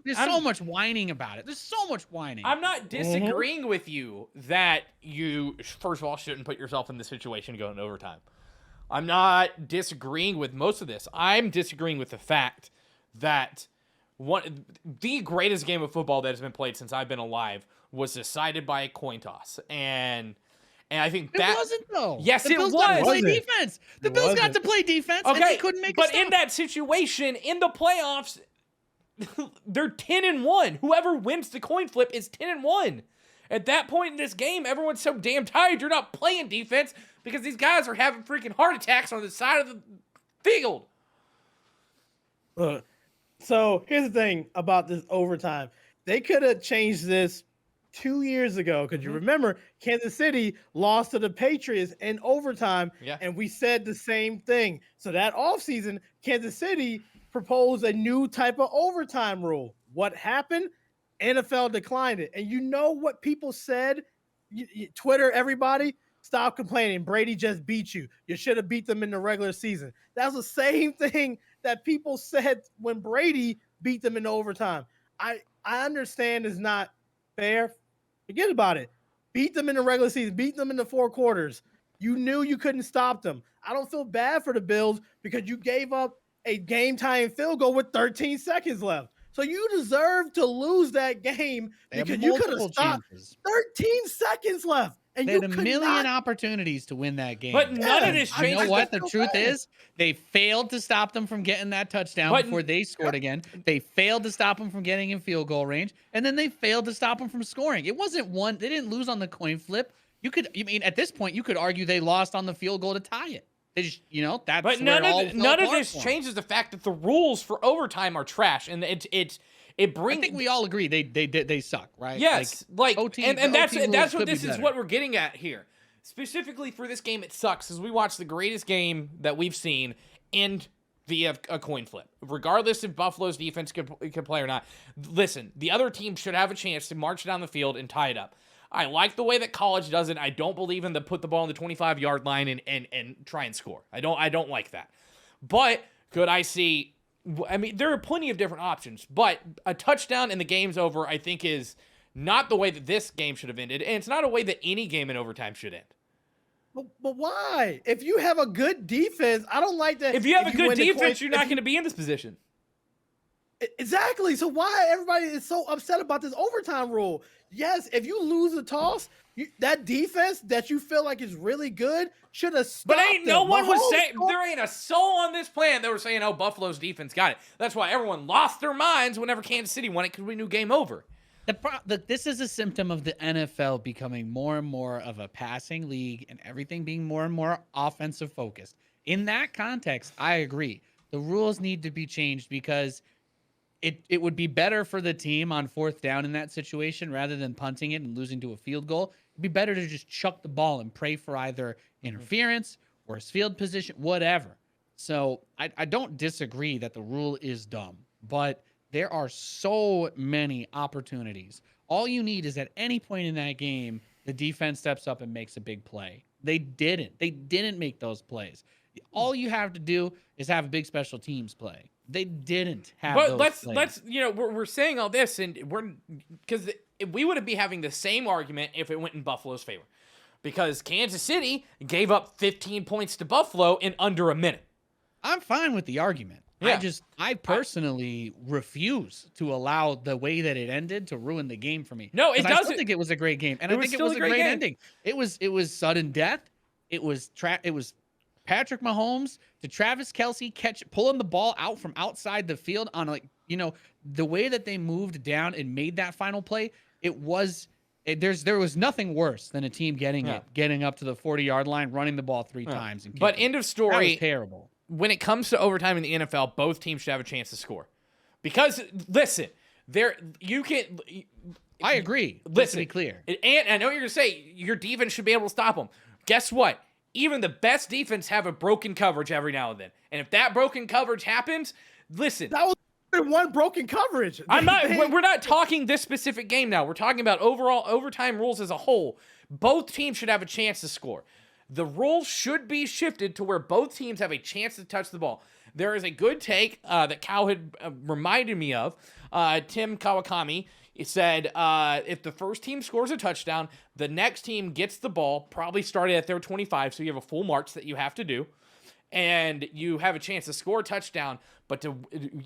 there's so much whining about it. There's so much whining. I'm not disagreeing with you that you, first of all, shouldn't put yourself in the situation going to overtime. I'm not disagreeing with most of this. I'm disagreeing with the fact that the greatest game of football that has been played since I've been alive was decided by a coin toss. And I think it wasn't, though. Yes, the Bills got to play defense. The Bills got to play defense, and they couldn't make but in that situation, in the playoffs, they're 10-1. Whoever wins the coin flip is 10-1. At that point in this game, everyone's so damn tired you're not playing defense because these guys are having freaking heart attacks on the side of the field. So here's the thing about this overtime. They could have changed this 2 years ago because you remember Kansas City lost to the Patriots in overtime, and we said the same thing. So that offseason, Kansas City proposed a new type of overtime rule. What happened? NFL declined it. And you know what people said? Twitter, everybody, stop complaining. Brady just beat you. You should have beat them in the regular season. That's the same thing that people said when Brady beat them in overtime. I understand it's not fair. Forget about it. Beat them in the regular season. Beat them in the 4 quarters. You knew you couldn't stop them. I don't feel bad for the Bills because you gave up a game-tying field goal with 13 seconds left. So you deserve to lose that game because you could have stopped 13 seconds left. And they had a million opportunities to win that game. But none of this changes. You know what? The truth is, they failed to stop them from getting that touchdown before they scored again. They failed to stop them from getting in field goal range. And then they failed to stop them from scoring. It wasn't one. They didn't lose on the coin flip. At this point, you could argue they lost on the field goal to tie it. They just, that's but none of this changes the fact that the rules for overtime are trash, and it brings. I think we all agree they suck, right? Yes, OT, and that's what this is what we're getting at here. Specifically for this game, it sucks as we watch the greatest game that we've seen end via a coin flip, regardless if Buffalo's defense can play or not. Listen, the other team should have a chance to march down the field and tie it up. I like the way that college does it. I don't believe in the put the ball on the 25-yard line and try and score. I don't like that. But could I see? I mean, there are plenty of different options. But a touchdown and the game's over, I think, is not the way that this game should have ended, and it's not a way that any game in overtime should end. But why? If you have a good defense, I don't like that. If you have a good defense, you're not going to be in this position. Exactly. So why everybody is so upset about this overtime rule? Yes, if you lose a toss, that defense that you feel like is really good should have stopped. But no one was saying, there ain't a soul on this planet that were saying, oh, Buffalo's defense got it. That's why everyone lost their minds whenever Kansas City won it because we knew game over. This is a symptom of the NFL becoming more and more of a passing league and everything being more and more offensive focused. In that context, I agree. The rules need to be changed because it would be better for the team on 4th down in that situation rather than punting it and losing to a field goal. It'd be better to just chuck the ball and pray for either interference or his field position, whatever. So I don't disagree that the rule is dumb, but there are so many opportunities. All you need is at any point in that game, the defense steps up and makes a big play. They didn't. They didn't make those plays. All you have to do is have a big special teams play. They didn't have those plays. let's we're saying all this and because we would be having the same argument if it went in Buffalo's favor, because Kansas City gave up 15 points to Buffalo in under a minute. I'm fine with the argument. Yeah. I personally refuse to allow the way that it ended to ruin the game for me. No, it 'Cause I still doesn't. think it was a great game, and It I was think it still was a a great great game. ending. It was sudden death. It was Patrick Mahomes to Travis Kelce pulling the ball out from outside the field on the way that they moved down and made that final play. There was nothing worse than a team getting up to the 40-yard line, running the ball 3 times. And But kicking. end of That story. was terrible. When it comes to overtime in the NFL, both teams should have a chance to score. Because listen, I agree. Listen, to be clear. And I know what you're gonna say your defense should be able to stop them. Guess what? Even the best defense have a broken coverage every now and then. And if that broken coverage happens, listen. That was one broken coverage. We're not talking this specific game now. We're talking about overall overtime rules as a whole. Both teams should have a chance to score. The rules should be shifted to where both teams have a chance to touch the ball. There is a good take that Cal had reminded me of. Tim Kawakami said if the first team scores a touchdown, the next team gets the ball, probably started at their 25, so you have a full march that you have to do, and you have a chance to score a touchdown, but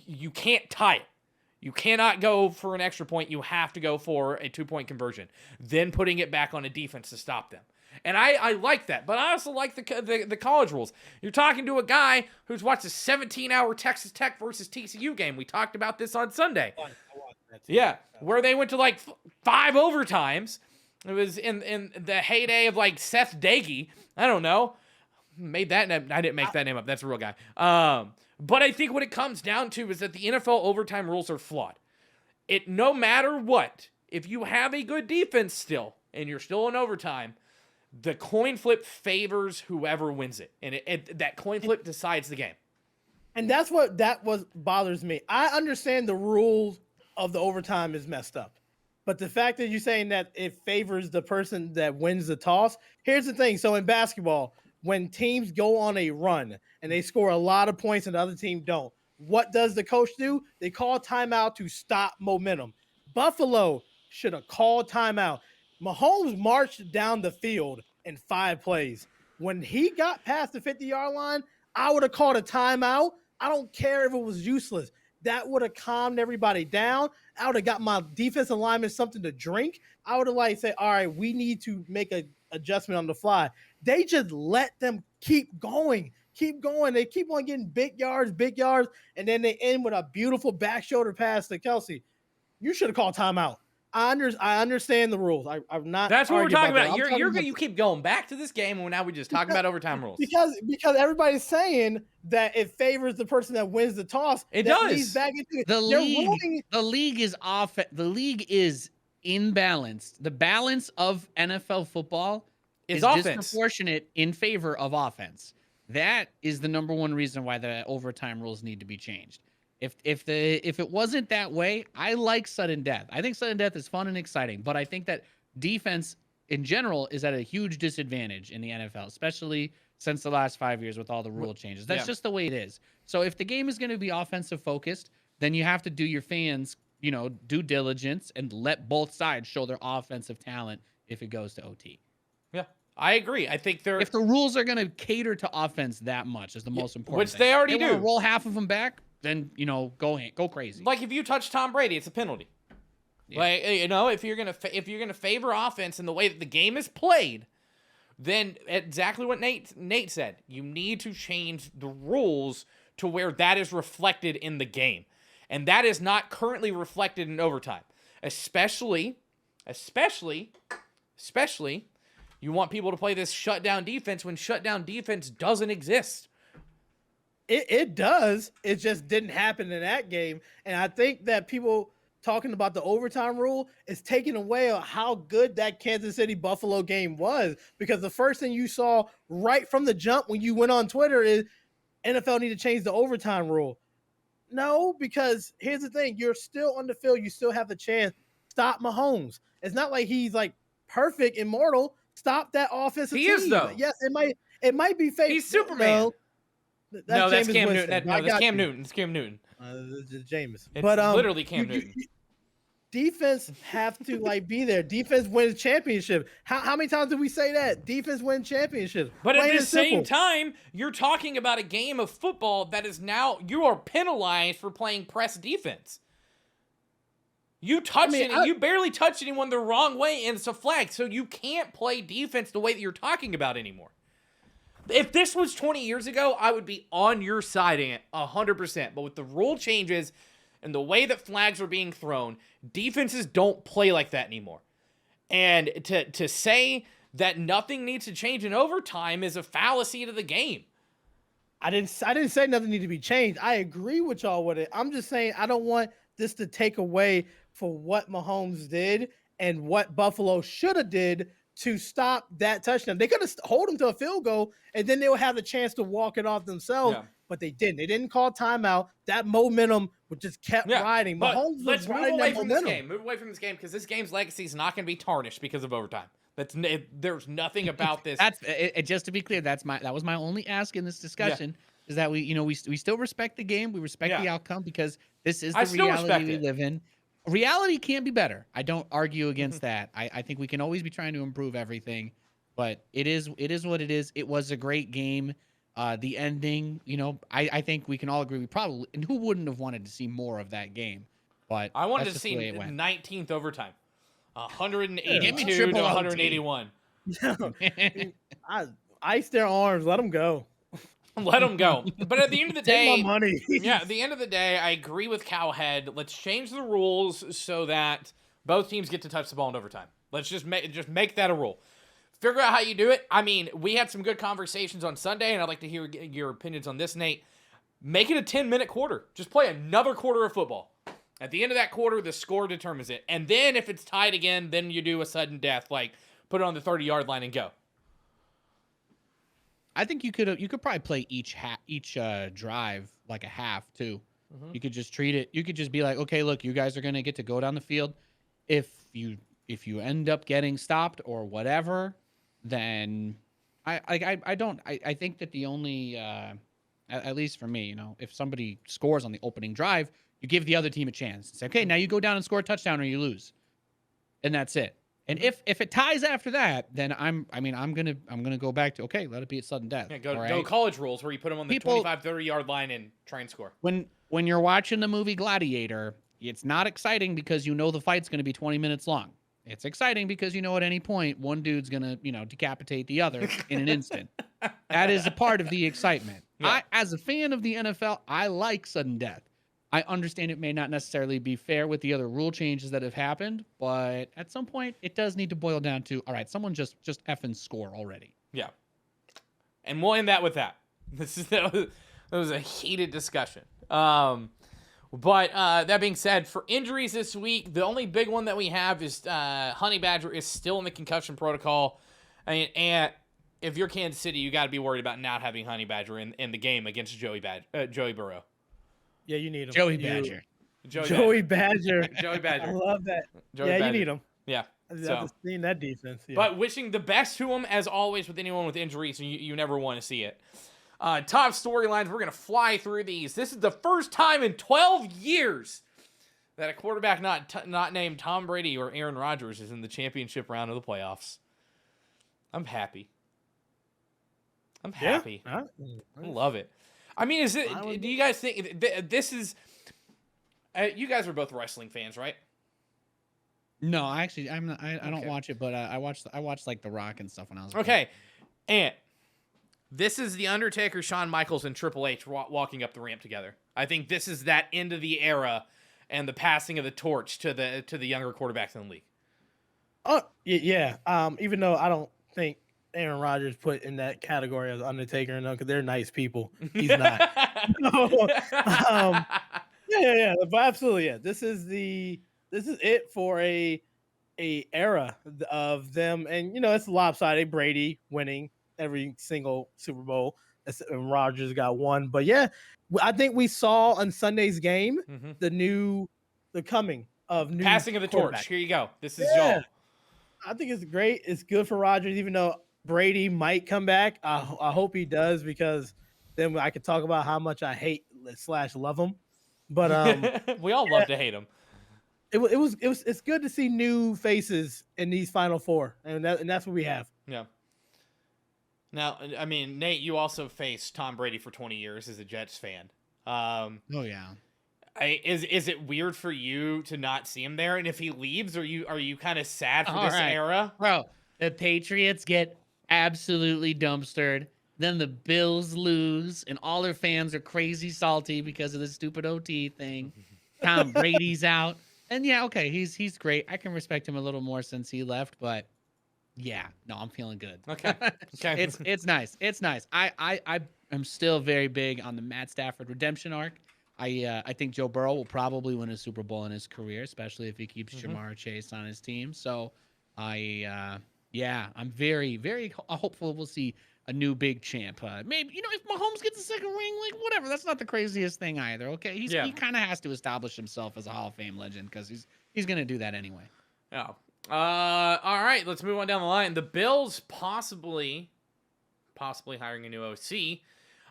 you can't tie it. You cannot go for an extra point. You have to go for a 2-point conversion, then putting it back on a defense to stop them. And I like that, but I also like the college rules. You're talking to a guy who's watched a 17-hour Texas Tech versus TCU game. We talked about this on Sunday. Yeah, where they went to like 5 overtimes. It was in the heyday of like Seth Dagey. I don't know. Made that name. I didn't make that name up. That's a real guy. But I think what it comes down to is that the NFL overtime rules are flawed. No matter what, if you have a good defense still and you're still in overtime, the coin flip favors whoever wins it, and that coin flip decides the game. And that's what bothers me. I understand the rules of the overtime is messed up, but the fact that you're saying that it favors the person that wins the toss. Here's the thing: so in basketball, when teams go on a run and they score a lot of points and the other team don't, what does the coach do? They call timeout to stop momentum. Buffalo should have called timeout. Mahomes marched down the field in 5 plays. When he got past the 50-yard line, I would have called a timeout. I don't care if it was useless. That would have calmed everybody down. I would have got my defensive lineman something to drink. I would have said, all right, we need to make an adjustment on the fly. They just let them keep going. They keep on getting big yards, and then they end with a beautiful back shoulder pass to Kelce. You should have called timeout. I understand the rules. I'm not. That's what we're talking about. That. You keep going back to this game, and now we just talk about overtime rules. Because everybody's saying that it favors the person that wins the toss. It does. The league is off. The league is imbalanced. The balance of NFL football is disproportionate in favor of offense. That is the number one reason why the overtime rules need to be changed. If it wasn't that way, I like sudden death. I think sudden death is fun and exciting, but I think that defense in general is at a huge disadvantage in the NFL, especially since the last 5 years with all the rule changes. That's just the way it is. So if the game is going to be offensive focused, then you have to do your fans, due diligence and let both sides show their offensive talent if it goes to OT. Yeah, I agree. I think if the rules are going to cater to offense that much is the most important which thing. they already do. Roll half of them back, then go crazy. Like if you touch Tom Brady, it's a penalty. Yeah. Like if you're gonna favor offense in the way that the game is played, then exactly what Nate said. You need to change the rules to where that is reflected in the game, and that is not currently reflected in overtime. Especially, you want people to play this shutdown defense when shutdown defense doesn't exist. It does. It just didn't happen in that game. And I think that people talking about the overtime rule is taking away how good that Kansas City Buffalo game was. Because the first thing you saw right from the jump when you went on Twitter is NFL need to change the overtime rule. No, because here's the thing. You're still on the field. You still have a chance. Stop Mahomes. It's not like he's like perfect, immortal. Stop that offensive team. He is, though. Yes, it might be fake. He's Superman. No, that's Cam Newton. That's Cam Newton. It's Cam Newton. It's Jameis. It's literally Cam Newton. defense have to like be there. Defense wins championship. How many times did we say that? Defense wins championships. But at Plain the and same simple. time, you're talking about a game of football that is now, you are penalized for playing press defense. You you barely touch anyone the wrong way, and it's a flag, so you can't play defense the way that you're talking about anymore. If this was 20 years ago, I would be on your side in it 100%. But with the rule changes and the way that flags are being thrown, defenses don't play like that anymore. And to say that nothing needs to change in overtime is a fallacy to the game. I didn't say nothing needed to be changed. I agree with y'all with it. I'm just saying I don't want this to take away for what Mahomes did and what Buffalo should have did to stop that touchdown. They could have hold him to a field goal, and then they would have the chance to walk it off themselves. Yeah. But they didn't. They didn't call timeout. That momentum would just kept riding. Mahomes let's was riding move away that from momentum. this game. Move away from this game because this game's legacy is not going to be tarnished because of overtime. There's nothing about this. Just to be clear, that was my only ask in this discussion. Is that we still respect the game, we respect the outcome because this is the reality we live in. Reality can be better. I don't argue against that. I think we can always be trying to improve everything, but it is what it is. It was a great game. The ending, I think we can all agree we probably, and who wouldn't have wanted to see more of that game? But I wanted to see 19th overtime, 182 to 181. I iced their arms. Let them go. Let them go. But at the end of the day, take my money. At the end of the day, I agree with Cowhead. Let's change the rules so that both teams get to touch the ball in overtime. Let's just make that a rule. Figure out how you do it. I mean, we had some good conversations on Sunday, and I'd like to hear your opinions on this, Nate. Make it a 10-minute quarter. Just play another quarter of football. At the end of that quarter, the score determines it. And then if it's tied again, then you do a sudden death, like put it on the 30-yard line and go. I think you could probably play each drive like a half too. Mm-hmm. You could just treat it. You could just be like, okay, look, you guys are gonna get to go down the field. If you end up getting stopped or whatever, then I think that the only at least for me, if somebody scores on the opening drive, you give the other team a chance. Say, okay, now you go down and score a touchdown or you lose, and that's it. And if it ties after that, then I'm gonna go back to let it be a sudden death. Yeah, go college rules where you put them on the 25, 30-yard line and try and score. When you're watching the movie Gladiator, it's not exciting because the fight's gonna be 20 minutes long. It's exciting because at any point one dude's gonna decapitate the other in an instant. That is a part of the excitement. Yeah. As a fan of the NFL, I like sudden death. I understand it may not necessarily be fair with the other rule changes that have happened, but at some point it does need to boil down to, all right, someone just effing score already. Yeah. And we'll end that with that. That was a heated discussion. But that being said, for injuries this week, the only big one that we have is Honey Badger is still in the concussion protocol. And if you're Kansas City, you got to be worried about not having Honey Badger in the game against Joey Burrow. Yeah, you need him. Joey Badger. Joey Badger. Joey Badger. I love that. Joey Badger. You need him. Yeah. I've seen that defense. Yeah. But wishing the best to him, as always, with anyone with injuries, you never want to see it. Top storylines, we're going to fly through these. This is the first time in 12 years that a quarterback not named Tom Brady or Aaron Rodgers is in the championship round of the playoffs. I'm happy. Yeah. I love it. I mean, do you guys think this is? You guys are both wrestling fans, right? No, actually, I'm not. I don't watch it, but I watched like The Rock and stuff when I was okay. And this is the Undertaker, Shawn Michaels, and Triple H walking up the ramp together. I think this is that end of the era and the passing of the torch to the younger quarterbacks in the league. Oh yeah. Even though I don't think Aaron Rodgers put in that category as Undertaker, because they're nice people. He's not. Yeah. But absolutely, yeah. This is it for a era of them, and it's lopsided. Brady winning every single Super Bowl, and Rodgers got one. But yeah, I think we saw on Sunday's game the coming of new passing of the torch. Here you go. This is y'all. I think it's great. It's good for Rodgers, even though Brady might come back. I hope he does, because then I could talk about how much I hate / love him. But we all love to hate him. it's good to see new faces in these final four, and that's what we have. Yeah. Now, I mean, Nate, you also faced Tom Brady for 20 years as a Jets fan. Oh yeah. Is it weird for you to not see him there? And if he leaves, are you kind of sad for All this right, era? bro. The Patriots get absolutely dumpstered. Then the Bills lose, and all their fans are crazy salty because of the stupid OT thing. Tom Brady's out, and yeah, okay, he's great. I can respect him a little more since he left, but yeah, no, I'm feeling good. Okay. Okay. It's nice. It's nice. I am still very big on the Matt Stafford redemption arc. I think Joe Burrow will probably win a Super Bowl in his career, especially if he keeps Jamar Chase on his team. So yeah, I'm very very hopeful we'll see a new big champ. Maybe if Mahomes gets a second ring, like whatever. That's not the craziest thing either. Okay, Yeah. he kind of has to establish himself as a Hall of Fame legend because he's gonna do that anyway. Oh. All right, let's move on down the line. The Bills possibly hiring a new OC.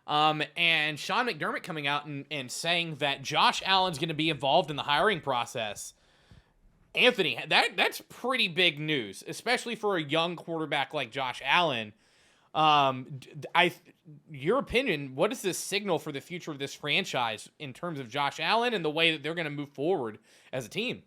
And Sean McDermott coming out and saying that Josh Allen's going to be involved in the hiring process. Anthony, that's pretty big news, especially for a young quarterback like Josh Allen. Your opinion, what is this signal for the future of this franchise in terms of Josh Allen and the way that they're going to move forward as a team?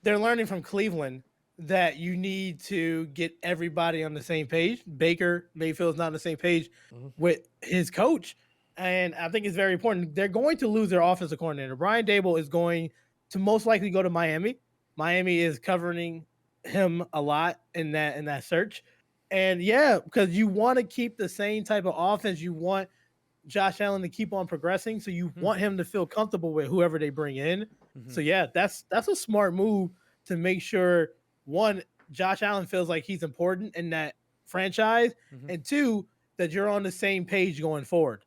They're learning from Cleveland that you need to get everybody on the same page. Baker Mayfield's not on the same page with his coach, and I think it's very important. They're going to lose their offensive coordinator. Brian Dable is going to most likely go to Miami. Miami is covering him a lot in that search, and yeah, because you want to keep the same type of offense. You want Josh Allen to keep on progressing, so you want him to feel comfortable with whoever they bring in. So yeah, that's a smart move to make sure, one, Josh Allen feels like he's important in that franchise, and two, that you're on the same page going forward.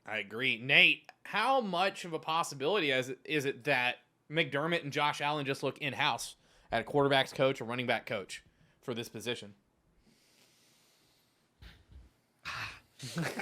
I agree. Nate, how much of a possibility is it that McDermott and Josh Allen just look in-house at a quarterback's coach or running back coach for this position?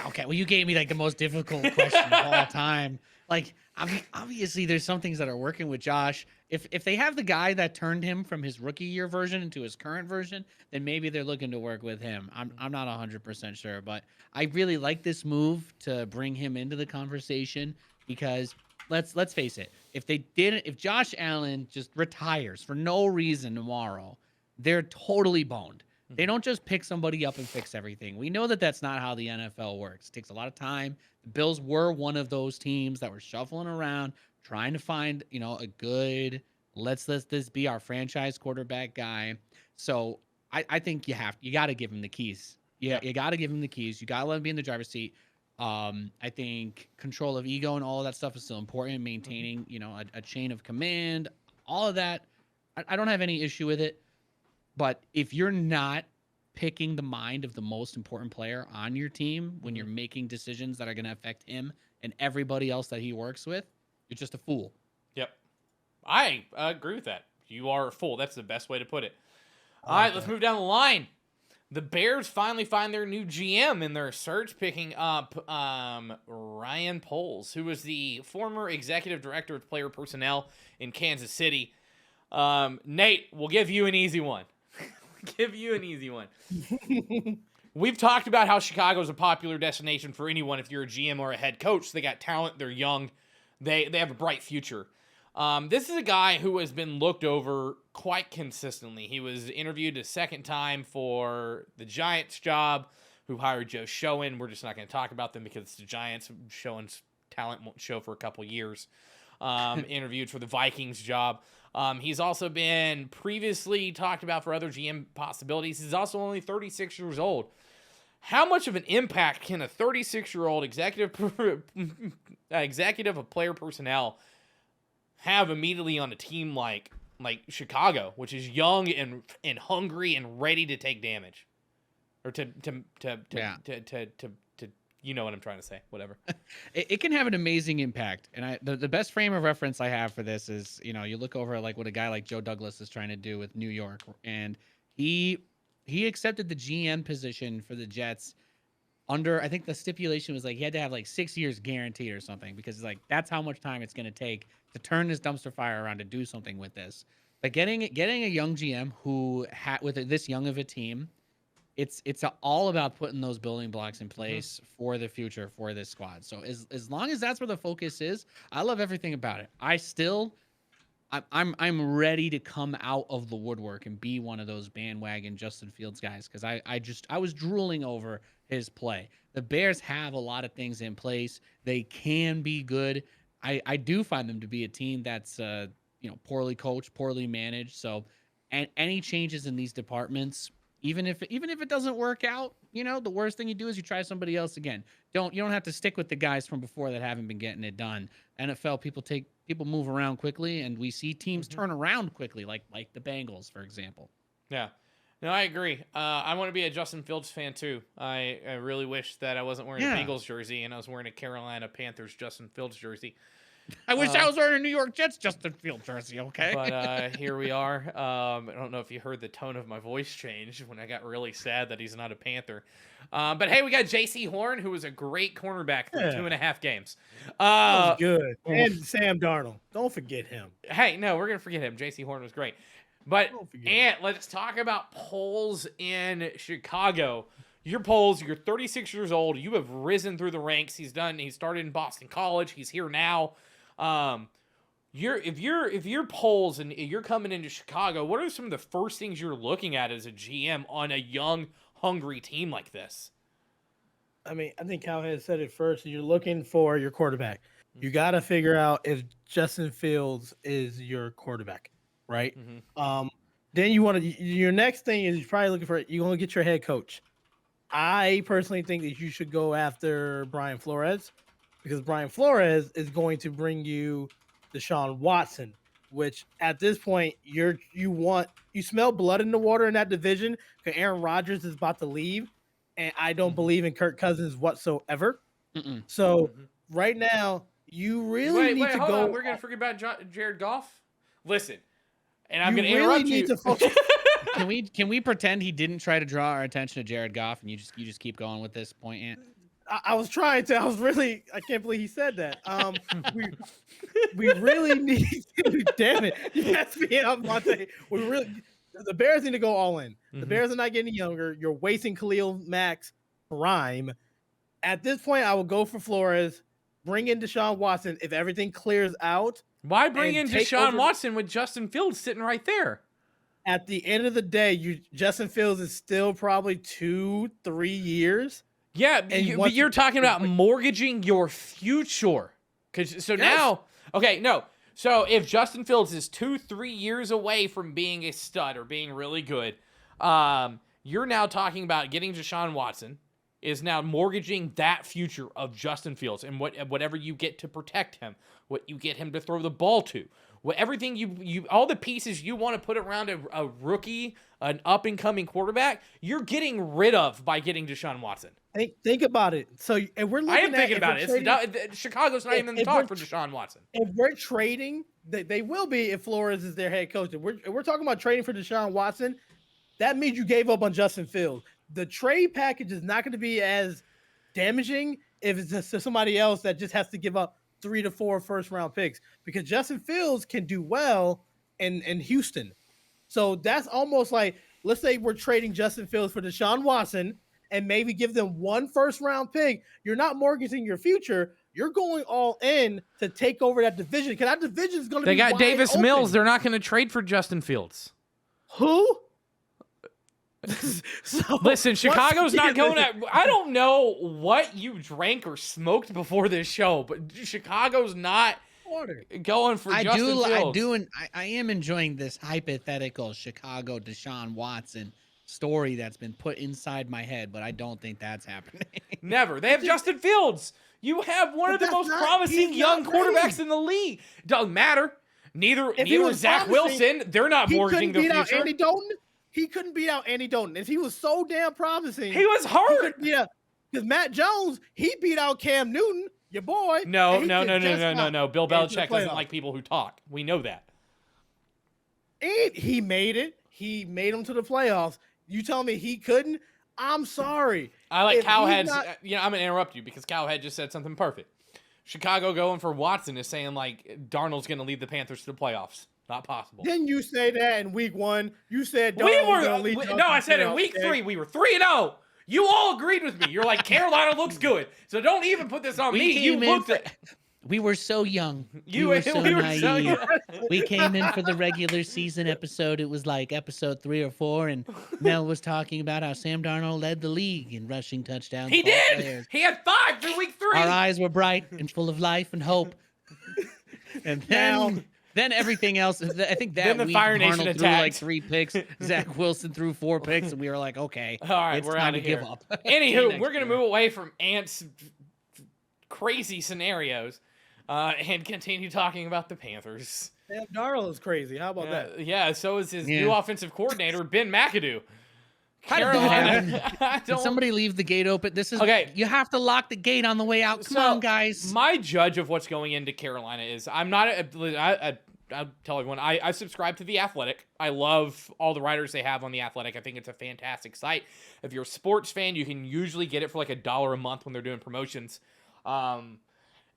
Okay, well, you gave me like the most difficult question of all time. Like, I mean, obviously, there's some things that are working with Josh. If they have the guy that turned him from his rookie year version into his current version, then maybe they're looking to work with him. I'm not 100% sure, but I really like this move to bring him into the conversation because let's face it, if Josh Allen just retires for no reason tomorrow, they're totally boned. They don't just pick somebody up and fix everything. We know that that's not how the NFL works. It takes a lot of time. The Bills were one of those teams that were shuffling around, trying to find, a good, let's let this be our franchise quarterback guy. So I think you got to give him the keys. Yeah, you got to give him the keys. You got to let him be in the driver's seat. I think control of ego and all of that stuff is still important. Maintaining, a chain of command, all of that. I don't have any issue with it. But if you're not picking the mind of the most important player on your team when you're making decisions that are going to affect him and everybody else that he works with, you're just a fool. Yep. I agree with that. You are a fool. That's the best way to put it. All right, let's move down the line. The Bears finally find their new GM in their search, picking up Ryan Pohls, who was the former executive director of player personnel in Kansas City. Nate, we'll give you an easy one. We've talked about how Chicago is a popular destination for anyone if you're a GM or a head coach. They got talent, they're young, they have a bright future. This is a guy who has been looked over quite consistently. He was interviewed a second time for the Giants job, who hired Joe Schoen. We're just not going to talk about them because it's the Giants. Schoen's talent won't show for a couple years. Interviewed for the Vikings job. He's also been previously talked about for other GM possibilities. He's also only 36 years old. How much of an impact can a 36-year-old executive of player personnel have immediately on a team like Chicago, which is young and hungry and ready to take damage, or to you know what I'm trying to say, whatever. It can have an amazing impact. And the best frame of reference I have for this is, you look over like what a guy like Joe Douglas is trying to do with New York. And he accepted the GM position for the Jets under, I think the stipulation was like he had to have like 6 years guaranteed or something, because like that's how much time it's going to take to turn this dumpster fire around to do something with this. But getting a young GM who with this young of a team, it's all about putting those building blocks in place for the future for this squad. So as long as that's where the focus is, I love everything about it. I'm ready to come out of the woodwork and be one of those bandwagon Justin Fields guys, because I was drooling over his play. The Bears have a lot of things in place. They can be good. I do find them to be a team that's poorly coached, poorly managed. So, and any changes in these departments, even if it doesn't work out, the worst thing you do is you try somebody else again. You don't have to stick with the guys from before that haven't been getting it done. NFL people move around quickly, and we see teams turn around quickly, like the Bengals, for example. Yeah. No, I agree. I want to be a Justin Fields fan too. I really wish that I wasn't wearing a Bengals jersey and I was wearing a Carolina Panthers Justin Fields jersey. I wish I was wearing a New York Jets Justin Fields jersey, okay? But here we are. I don't know if you heard the tone of my voice change when I got really sad that he's not a Panther. But hey, we got J.C. Horn, who was a great cornerback for 2.5 games. That was good. And Sam Darnold. Don't forget him. Hey, no, we're going to forget him. J.C. Horn was great. But, Ant, let's talk about Pohls in Chicago. You're Pohls. You're 36 years old. You have risen through the ranks. He started in Boston College. He's here now. If you're Pohls and you're coming into Chicago, what are some of the first things you're looking at as a GM on a young, hungry team like this? I mean, I think Cal has said it first. You're looking for your quarterback. You got to figure out if Justin Fields is your quarterback, right? Then your next thing is you're probably looking for, you're going to get your head coach. I personally think that you should go after Brian Flores, because Brian Flores is going to bring you Deshaun Watson, which at this point you smell blood in the water in that division, because Aaron Rodgers is about to leave, and I don't believe in Kirk Cousins whatsoever. So right now you really need to hold go. On. We're gonna forget about Jared Goff. Listen, and I'm gonna interrupt you. Can we pretend he didn't try to draw our attention to Jared Goff, and you just keep going with this point, Ant? I was trying to. I can't believe he said that. We really need to. Damn it! Yes, I'm about to say, the Bears need to go all in. The Bears are not getting younger. You're wasting Khalil Mack's prime. At this point, I will go for Flores. Bring in Deshaun Watson if everything clears out. Why bring in Deshaun Watson with Justin Fields sitting right there? At the end of the day, Justin Fields is still probably 2-3 years. Yeah, but you're talking about mortgaging your future. Now, okay, no. So if Justin Fields is 2-3 years away from being a stud or being really good, you're now talking about getting Deshaun Watson is now mortgaging that future of Justin Fields and whatever you get to protect him, what you get him to throw the ball to, everything you all the pieces you want to put around a rookie, an up and coming quarterback, you're getting rid of by getting Deshaun Watson. Think about it. So, and we're looking I am thinking about it. Chicago's not even in the talk for Deshaun Watson. If we're trading, they will be if Flores is their head coach. If we're talking about trading for Deshaun Watson, that means you gave up on Justin Fields. The trade package is not going to be as damaging if it's just somebody else that just has to give up 3 to 4 first-round picks, because Justin Fields can do well in Houston. So that's almost like, let's say we're trading Justin Fields for Deshaun Watson and maybe give them 1 first-round pick. You're not mortgaging your future. You're going all in to take over that division, because that division is going to be wide open. They got Davis Mills. They're not going to trade for Justin Fields. Who? Listen, Chicago's not going at. I don't know what you drank or smoked before this show, but Chicago's not going for Justin Fields. I am enjoying this hypothetical Chicago Deshaun Watson story that's been put inside my head, but I don't think that's happening. Never. They have Justin Fields. You have one of the most promising young quarterbacks in the league. Doesn't matter. Neither Zach Wilson. They're not mortgaging their future. Andy Dalton? He couldn't beat out Andy Dalton. If he was so damn promising. He was hurt. Yeah, because Matt Jones, he beat out Cam Newton, your boy. No. Bill Belichick doesn't like people who talk. We know that. And he made it. He made them to the playoffs. You tell me he couldn't? I'm sorry. I like if he's Cowhead's. not- I'm gonna interrupt you because Cowhead just said something perfect. Chicago going for Watson is saying like Darnold's gonna lead the Panthers to the playoffs. Not possible. Didn't you say that in week 1? You said We Darnold's were gonna lead y'all no, to I said in playoffs, week okay? 3 we were 3-0. You all agreed with me. You're like Carolina looks good, so don't even put this on me. You looked at. We were so young. We were so naive. young. We came in for the regular season episode. It was like episode 3 or 4, and Mel was talking about how Sam Darnold led the league in rushing touchdowns. He for all did. players. He had 5 through week 3. Our eyes were bright and full of life and hope. And then everything else. I think that Then the week Fire Nation Darnold threw like attacked. 3 picks. Zach Wilson threw 4 picks, and we were like, okay, All right, it's we're time out to of here. give up. Anywho, we're gonna move away from Ant's crazy scenarios and continue talking about the Panthers. Sam Darnold is crazy. How about that? Yeah, so is his Yeah. new offensive coordinator, Ben McAdoo. How did that Carolina. I Did don't- somebody leave the gate open? This is Okay. You have to lock the gate on the way out. Come So, on, guys. My judge of what's going into Carolina is I'm not. I'll tell everyone. I subscribe to The Athletic. I love all the writers they have on The Athletic. I think it's a fantastic site. If you're a sports fan, you can usually get it for like $1 a month when they're doing promotions.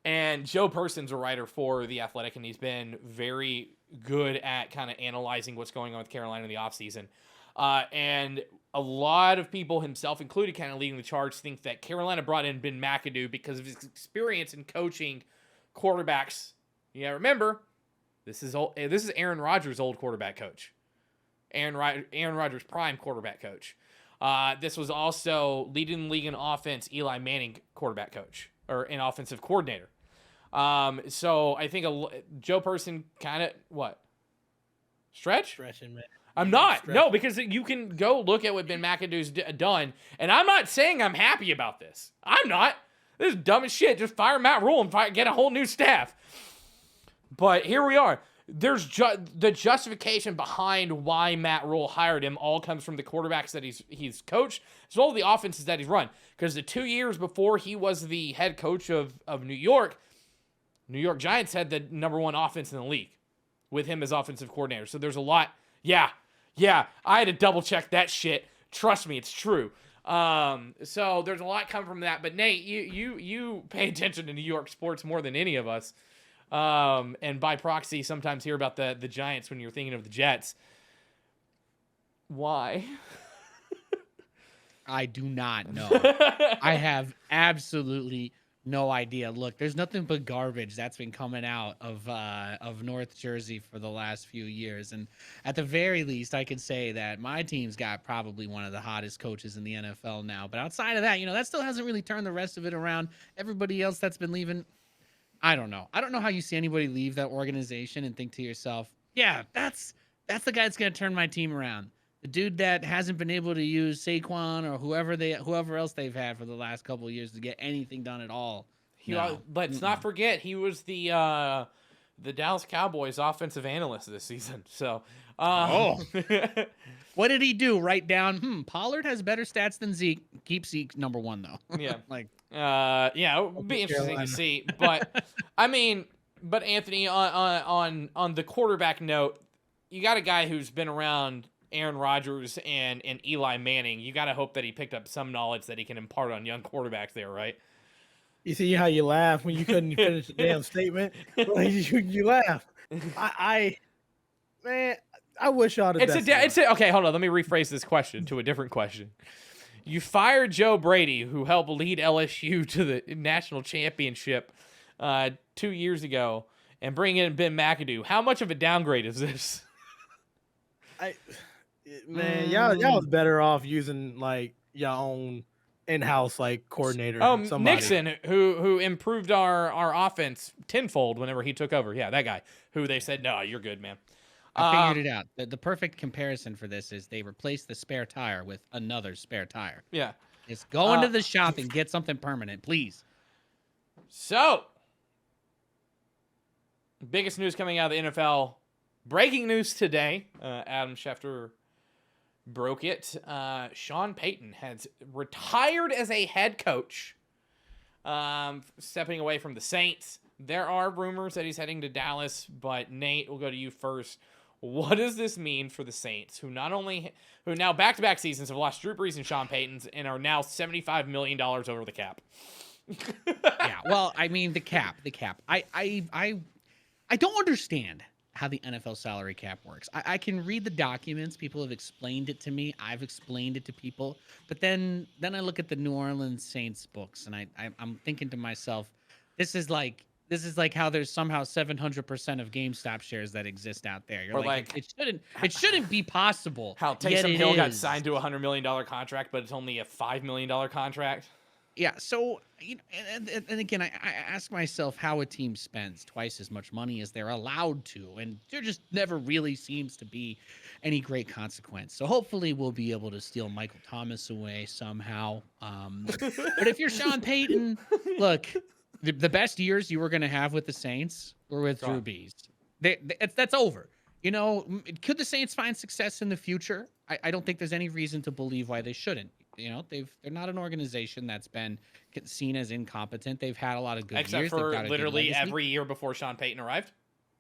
And Joe Person's a writer for The Athletic, and he's been very good at kind of analyzing what's going on with Carolina in the offseason. And a lot of people, himself included, kind of leading the charge, think that Carolina brought in Ben McAdoo because of his experience in coaching quarterbacks. Yeah, remember, this is Aaron Rodgers' old quarterback coach. Aaron Rodgers' prime quarterback coach. This was also leading the league in offense, Eli Manning quarterback coach, or an offensive coordinator. So I think Joe Person kind of, what? Stretch? Stretching, man. I'm not. No, because you can go look at what Ben McAdoo's done, and I'm not saying I'm happy about this. I'm not. This is dumb as shit. Just fire Matt Rule and get a whole new staff. But here we are. There's the justification behind why Matt Rule hired him all comes from the quarterbacks that he's coached, as well as the offenses that he's run. Because the 2 years before he was the head coach of New York Giants had the #1 offense in the league with him as offensive coordinator. So there's a lot. Yeah, I had to double check that shit. Trust me, it's true. So there's a lot coming from that. But Nate, you pay attention to New York sports more than any of us. And by proxy, sometimes hear about the Giants when you're thinking of the Jets. Why? I do not know. I have absolutely no idea. Look, there's nothing but garbage that's been coming out of North Jersey for the last few years, and at the very least, I can say that my team's got probably one of the hottest coaches in the NFL now. But outside of that, that still hasn't really turned the rest of it around. Everybody else that's been leaving, I don't know. I don't know how you see anybody leave that organization and think to yourself, yeah, that's the guy that's gonna turn my team around. The dude that hasn't been able to use Saquon or whoever else they've had for the last couple of years to get anything done at all. Let's not forget he was the Dallas Cowboys offensive analyst this season. So, What did he do? Write down, Pollard has better stats than Zeke. Keep Zeke #1 though. Yeah. Yeah, it would be interesting to see. But but Anthony, on the quarterback note, you got a guy who's been around Aaron Rodgers and Eli Manning. You got to hope that he picked up some knowledge that he can impart on young quarterbacks there, right? You see how you laugh when you couldn't finish the damn statement? Like, you laugh. I wish y'all the best. Okay, hold on. Let me rephrase this question to a different question. You fired Joe Brady, who helped lead LSU to the national championship 2 years ago, and bring in Ben McAdoo. How much of a downgrade is this? Y'all was better off using like your own in-house like coordinator. Somebody. Nixon, who improved our offense tenfold whenever he took over. Yeah, that guy who they said, no, you're good, man. I figured it out. The perfect comparison for this is they replaced the spare tire with another spare tire. Yeah. Just go into the shop and get something permanent, please. So, biggest news coming out of the NFL. Breaking news today. Adam Schefter broke it. Sean Payton has retired as a head coach, stepping away from the Saints. There are rumors that he's heading to Dallas, but Nate, we'll go to you first. What does this mean for the Saints, who now back-to-back seasons have lost Drew Brees and Sean Payton and are now $75 million over the cap? Yeah, well, I mean the cap. I don't understand how the NFL salary cap works. I can read the documents. People have explained it to me. I've explained it to people. But then I look at the New Orleans Saints books, and I'm thinking to myself, this is like how there's somehow 700% of GameStop shares that exist out there. You're Or like, it shouldn't be possible. How yet Taysom it Hill got is. signed to a $100 million contract, but it's only a $5 million contract. Yeah, so and again, I ask myself how a team spends twice as much money as they're allowed to, and there just never really seems to be any great consequence. So hopefully, we'll be able to steal Michael Thomas away somehow. But if you're Sean Payton, look, the best years you were going to have with the Saints were with Drew Brees. That's over. You know, could the Saints find success in the future? I don't think there's any reason to believe why they shouldn't. You know, they're not an organization that's been seen as incompetent. They've had a lot of good Except years. for literally every year before Sean Payton arrived.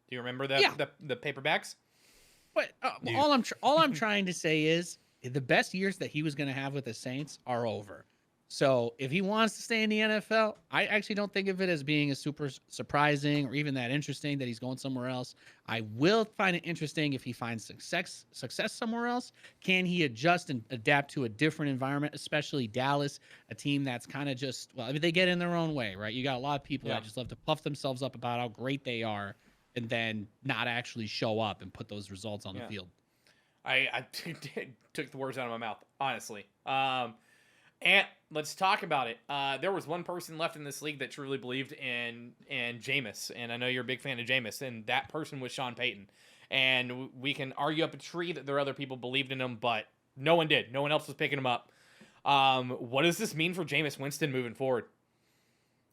Do you remember the paperbacks? But all I'm trying to say is the best years that he was going to have with the Saints are over. So if he wants to stay in the NFL, I actually don't think of it as being a super surprising or even that interesting that he's going somewhere else. I will find it interesting if he finds success somewhere else. Can he adjust and adapt to a different environment, especially Dallas, a team that's kind of just, well, I mean, they get in their own way, right? You got a lot of people that just love to puff themselves up about how great they are and then not actually show up and put those results on the field. I took the words out of my mouth, honestly. And let's talk about it. There was one person left in this league that truly believed in Jameis, and I know you're a big fan of Jameis, and that person was Sean Payton. And we can argue up a tree that there are other people believed in him, but no one did. No one else was picking him up. What does this mean for Jameis Winston moving forward?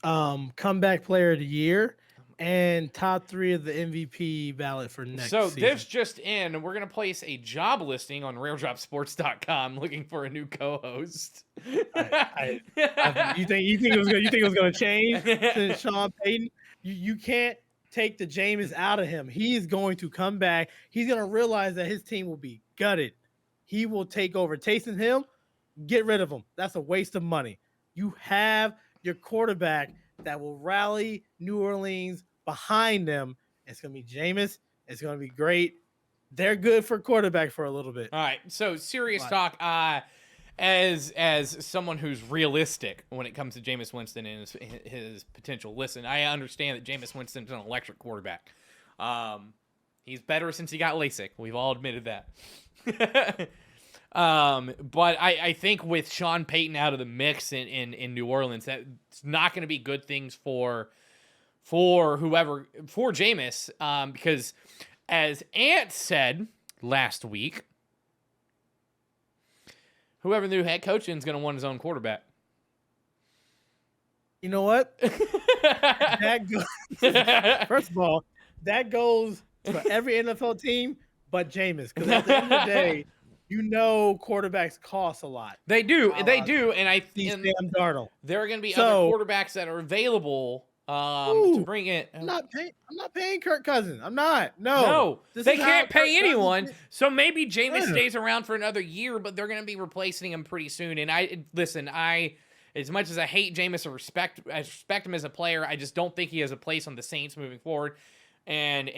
Comeback player of the year and top 3 of the MVP ballot for next season. This just in, we're going to place a job listing on RareDropSports.com looking for a new co-host. You think it was going to change since Sean Payton? You can't take the Jameis out of him. He is going to come back. He's going to realize that his team will be gutted. He will take over. Taysom Hill, get rid of him. That's a waste of money. You have your quarterback that will rally New Orleans behind them. It's going to be Jameis. It's going to be great. They're good for quarterback for a little bit. All right. So serious talk. As someone who's realistic when it comes to Jameis Winston and his potential, listen, I understand that Jameis Winston's an electric quarterback. He's better since he got LASIK. We've all admitted that. But I think with Sean Payton out of the mix in New Orleans, that's not going to be good things for Jameis, because as Ant said last week, whoever the new head coach is going to want his own quarterback. You know what? First of all, that goes for every NFL team but Jameis, because at the end of the day, you know quarterbacks cost a lot. They do, and Sam Darnold. There are going to be other quarterbacks that are available to bring it. I'm not paying Kirk Cousins. I'm not. No, they can't pay anyone. So maybe Jameis stays around for another year, but they're going to be replacing him pretty soon. And I as much as I hate Jameis, I respect him as a player. I just don't think he has a place on the Saints moving forward. And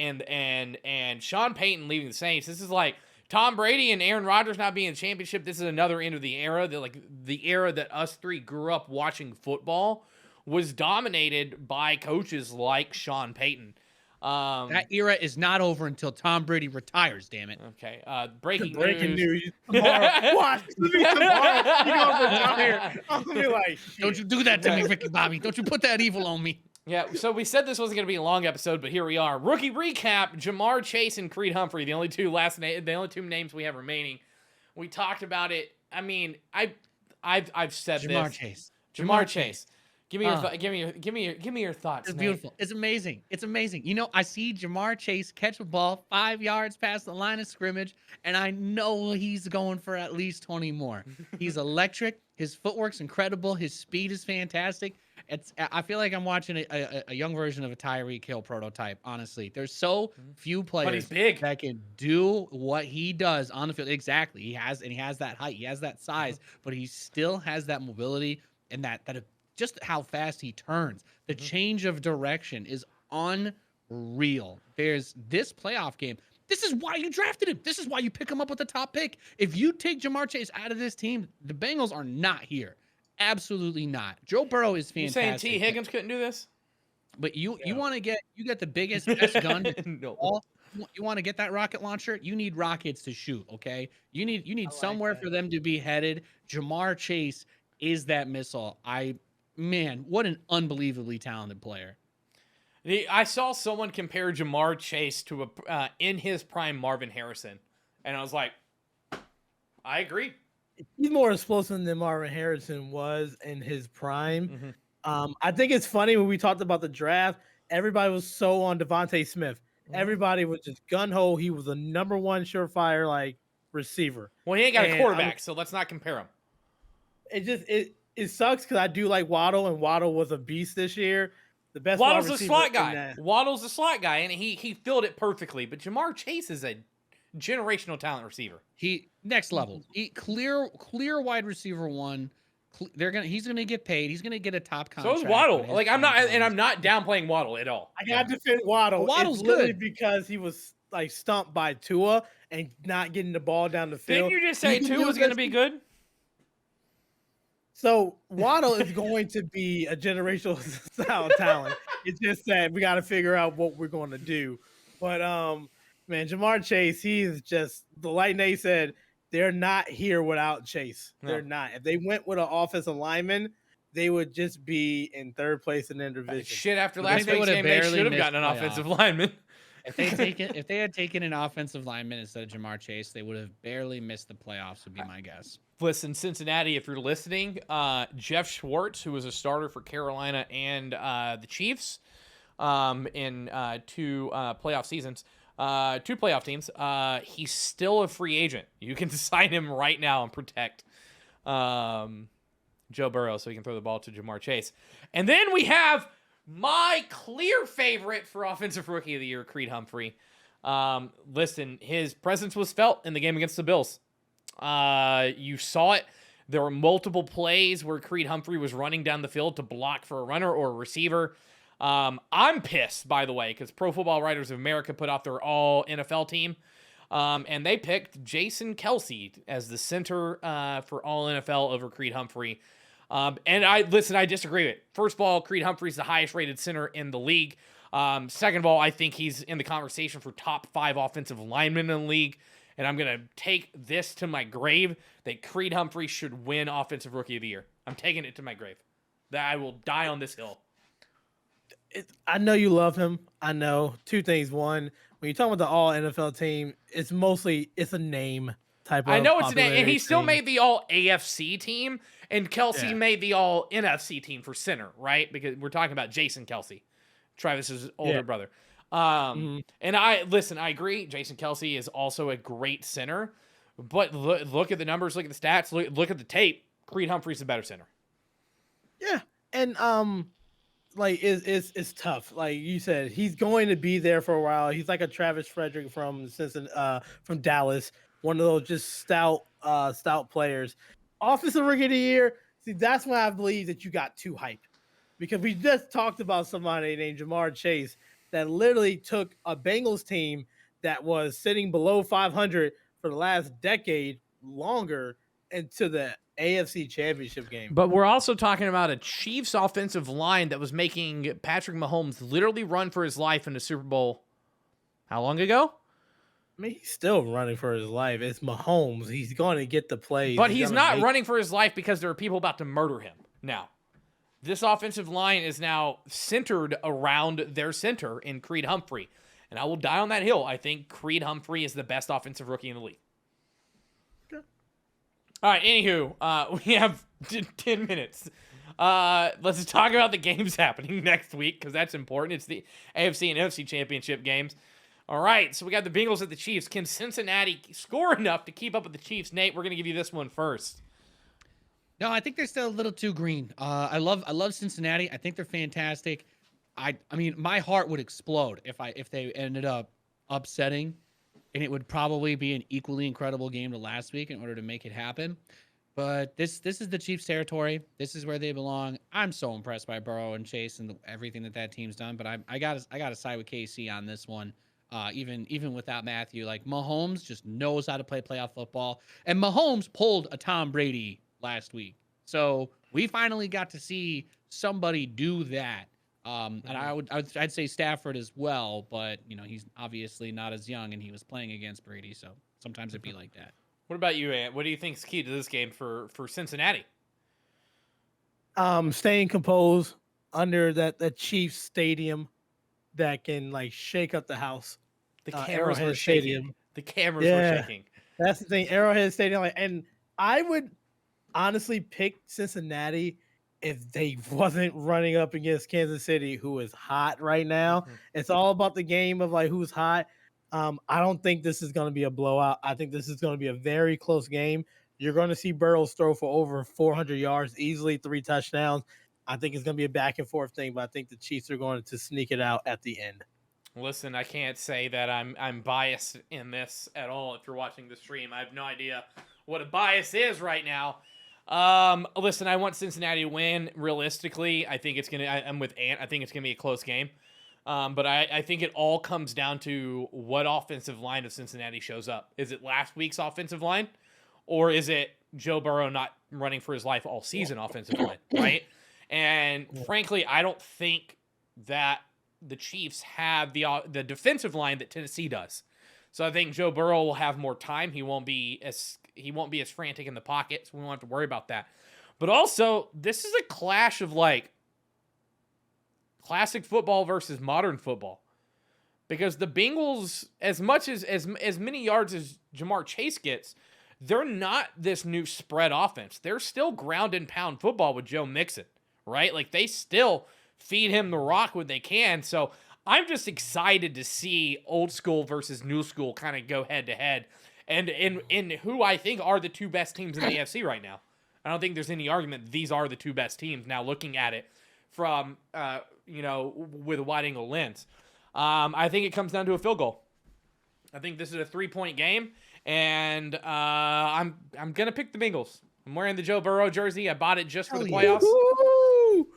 Sean Payton leaving the Saints. This is like Tom Brady and Aaron Rodgers not being in the championship. This is another end of the era. The era that us three grew up watching football was dominated by coaches like Sean Payton. That era is not over until Tom Brady retires, damn it. Okay. Breaking news. Tomorrow. Watch. Tomorrow, you're going to retire. I'm going to be like, shit. Don't you do that to me, Ricky Bobby. Don't you put that evil on me. Yeah, so we said this wasn't going to be a long episode, but here we are. Rookie recap, Jamar Chase and Creed Humphrey, the only two names we have remaining. We talked about it. I mean, I've said Jamar Chase. Give me your thoughts. It's beautiful. It's amazing. It's amazing. You know, I see Jamar Chase catch a ball 5 yards past the line of scrimmage, and I know he's going for at least 20 more. He's electric. His footwork's incredible. His speed is fantastic. I feel like I'm watching a young version of a Tyreek Hill prototype. Honestly, there's so few But he's players big. that can do what he does on the field. Exactly, he has that height, he has that size, but he still has that mobility and that just how fast he turns. The change of direction is unreal. There's this playoff game. This is why you drafted him. This is why you pick him up with the top pick. If you take Jamar Chase out of this team, the Bengals are not here. Absolutely not. Joe Burrow is You fantastic. saying T. Higgins couldn't do this? But you want to get the biggest best gun. No. You want to get that rocket launcher? You need rockets to shoot, okay? You need like somewhere that. for them to be headed. Jamar Chase is that missile. Man, what an unbelievably talented player. I saw someone compare Jamar Chase to in his prime Marvin Harrison, and I was like, I agree. He's more explosive than Marvin Harrison was in his prime. Mm-hmm. I think it's funny when we talked about the draft, everybody was so on Devontae Smith. Everybody was just gun-ho. He was the number one surefire like receiver. Well, he ain't got a And quarterback, so let's not compare him. It sucks because I do like Waddle, and Waddle was a beast this year. The best Waddle's wide a receiver slot in guy. that. Waddle's a slot guy, and he filled it perfectly. But Jamar Chase is a generational talent receiver. He next level. He clear wide receiver one. He's gonna get paid. He's gonna get a top contract. So is Waddle. when his Like I'm time not, comes. and I'm not downplaying Waddle at all. I got to defend Waddle. Waddle's It's literally good. because he was like stumped by Tua and not getting the ball down the field. Didn't you just say can two do was going to this- be good? So Waddle is going to be a generational style talent. It's just that we got to figure out what we're going to do. But man, Jamar Chase, he is just like Nate said, they're not here without Chase. No. They're not. If they went with an offensive lineman, they would just be in third place in their division. Shit, after I last think they week's would've game, they barely should have missed gotten an playoffs. offensive lineman. If they had taken an offensive lineman instead of Jamar Chase, they would have barely missed the playoffs, would be my guess. Listen, Cincinnati, if you're listening, Jeff Schwartz, who was a starter for Carolina and the Chiefs in two playoff seasons, two playoff teams, he's still a free agent. You can sign him right now and protect Joe Burrow so he can throw the ball to Jamar Chase. And then we have my clear favorite for Offensive Rookie of the Year, Creed Humphrey. Listen, his presence was felt in the game against the Bills. You saw it. There were multiple plays where Creed Humphrey was running down the field to block for a runner or a receiver. I'm pissed, by the way, because Pro Football Writers of America put out their all NFL team. And they picked Jason Kelsey as the center for all NFL over Creed Humphrey. And I disagree with it. First of all, Creed Humphrey's the highest rated center in the league. Second of all, I think he's in the conversation for top 5 offensive linemen in the league. And I'm going to take this to my grave that Creed Humphrey should win Offensive Rookie of the Year. I'm taking it to my grave. That I will die on this hill. I know you love him. I know. Two things. One, when you're talking about the all NFL team, it's a name type of I know it's a name, and he still thing. made the all AFC team, and Kelsey Yeah. made the all NFC team for center, right? Because we're talking about Jason Kelsey, Travis's older brother. And I agree. Jason Kelsey is also a great center, but look at the numbers, look at the stats, look at the tape. Creed Humphrey's a better center. Yeah, and like it's tough. Like you said, he's going to be there for a while. He's like a Travis Frederick from Dallas, one of those just stout players. Offensive Rookie of the Year. See, that's when I believe that you got too hyped, because we just talked about somebody named Jamar Chase that literally took a Bengals team that was sitting below 500 for the last decade longer into the AFC Championship game. But we're also talking about a Chiefs offensive line that was making Patrick Mahomes literally run for his life in the Super Bowl. How long ago? I mean, he's still running for his life. It's Mahomes. He's going to get the plays. But he's gonna not make- running for his life because there are people about to murder him now. This offensive line is now centered around their center in Creed Humphrey. And I will die on that hill. I think Creed Humphrey is the best offensive rookie in the league. Okay. All right, anywho, we have 10 minutes. Let's talk about the games happening next week, because that's important. It's the AFC and NFC Championship games. All right, so we got the Bengals at the Chiefs. Can Cincinnati score enough to keep up with the Chiefs? Nate, we're going to give you this one first. No, I think they're still a little too green. I love Cincinnati. I think they're fantastic. I mean, my heart would explode if they ended up upsetting, and it would probably be an equally incredible game to last week in order to make it happen. But this is the Chiefs' territory. This is where they belong. I'm so impressed by Burrow and Chase and everything that team's done. But I gotta side with KC on this one. Even without Matthew, like Mahomes just knows how to play playoff football, and Mahomes pulled a Tom Brady last week, so we finally got to see somebody do that. And I'd say Stafford as well, but he's obviously not as young, and he was playing against Brady, so sometimes it'd be like that. What about you, Ant? What do you think is key to this game for Cincinnati? Staying composed under that Chiefs stadium that can like shake up the house. The cameras were shaking. Stadium. The cameras were shaking. That's the thing. Arrowhead Stadium, and I would honestly pick Cincinnati if they wasn't running up against Kansas City, who is hot right now. Mm-hmm. It's all about the game of like who's hot. I don't think this is going to be a blowout. I think this is going to be a very close game. You're going to see Burrows throw for over 400 yards, easily 3 touchdowns. I think it's going to be a back and forth thing, but I think the Chiefs are going to sneak it out at the end. Listen, I can't say that I'm biased in this at all. If you're watching the stream, I have no idea what a bias is right now. Listen, I want Cincinnati to win. Realistically, I think I'm with Ant. I think it's gonna be a close game. But I think it all comes down to what offensive line of Cincinnati shows up. Is it last week's offensive line, or is it Joe Burrow not running for his life all season offensive line, right? And frankly, I don't think that the Chiefs have the defensive line that Tennessee does. So I think Joe Burrow will have more time. He won't be as frantic in the pocket, so we won't have to worry about that. But also, this is a clash of like classic football versus modern football. Because the Bengals, as many yards as Jamar Chase gets, they're not this new spread offense. They're still ground and pound football with Joe Mixon, right? Like they still feed him the rock when they can. So I'm just excited to see old school versus new school kind of go head to head. And in who I think are the two best teams in the AFC right now. I don't think there's any argument these are the two best teams now looking at it from, with a wide angle lens. I think it comes down to a field goal. I think this is a 3-point game, and I'm going to pick the Bengals. I'm wearing the Joe Burrow jersey. I bought it just for the playoffs.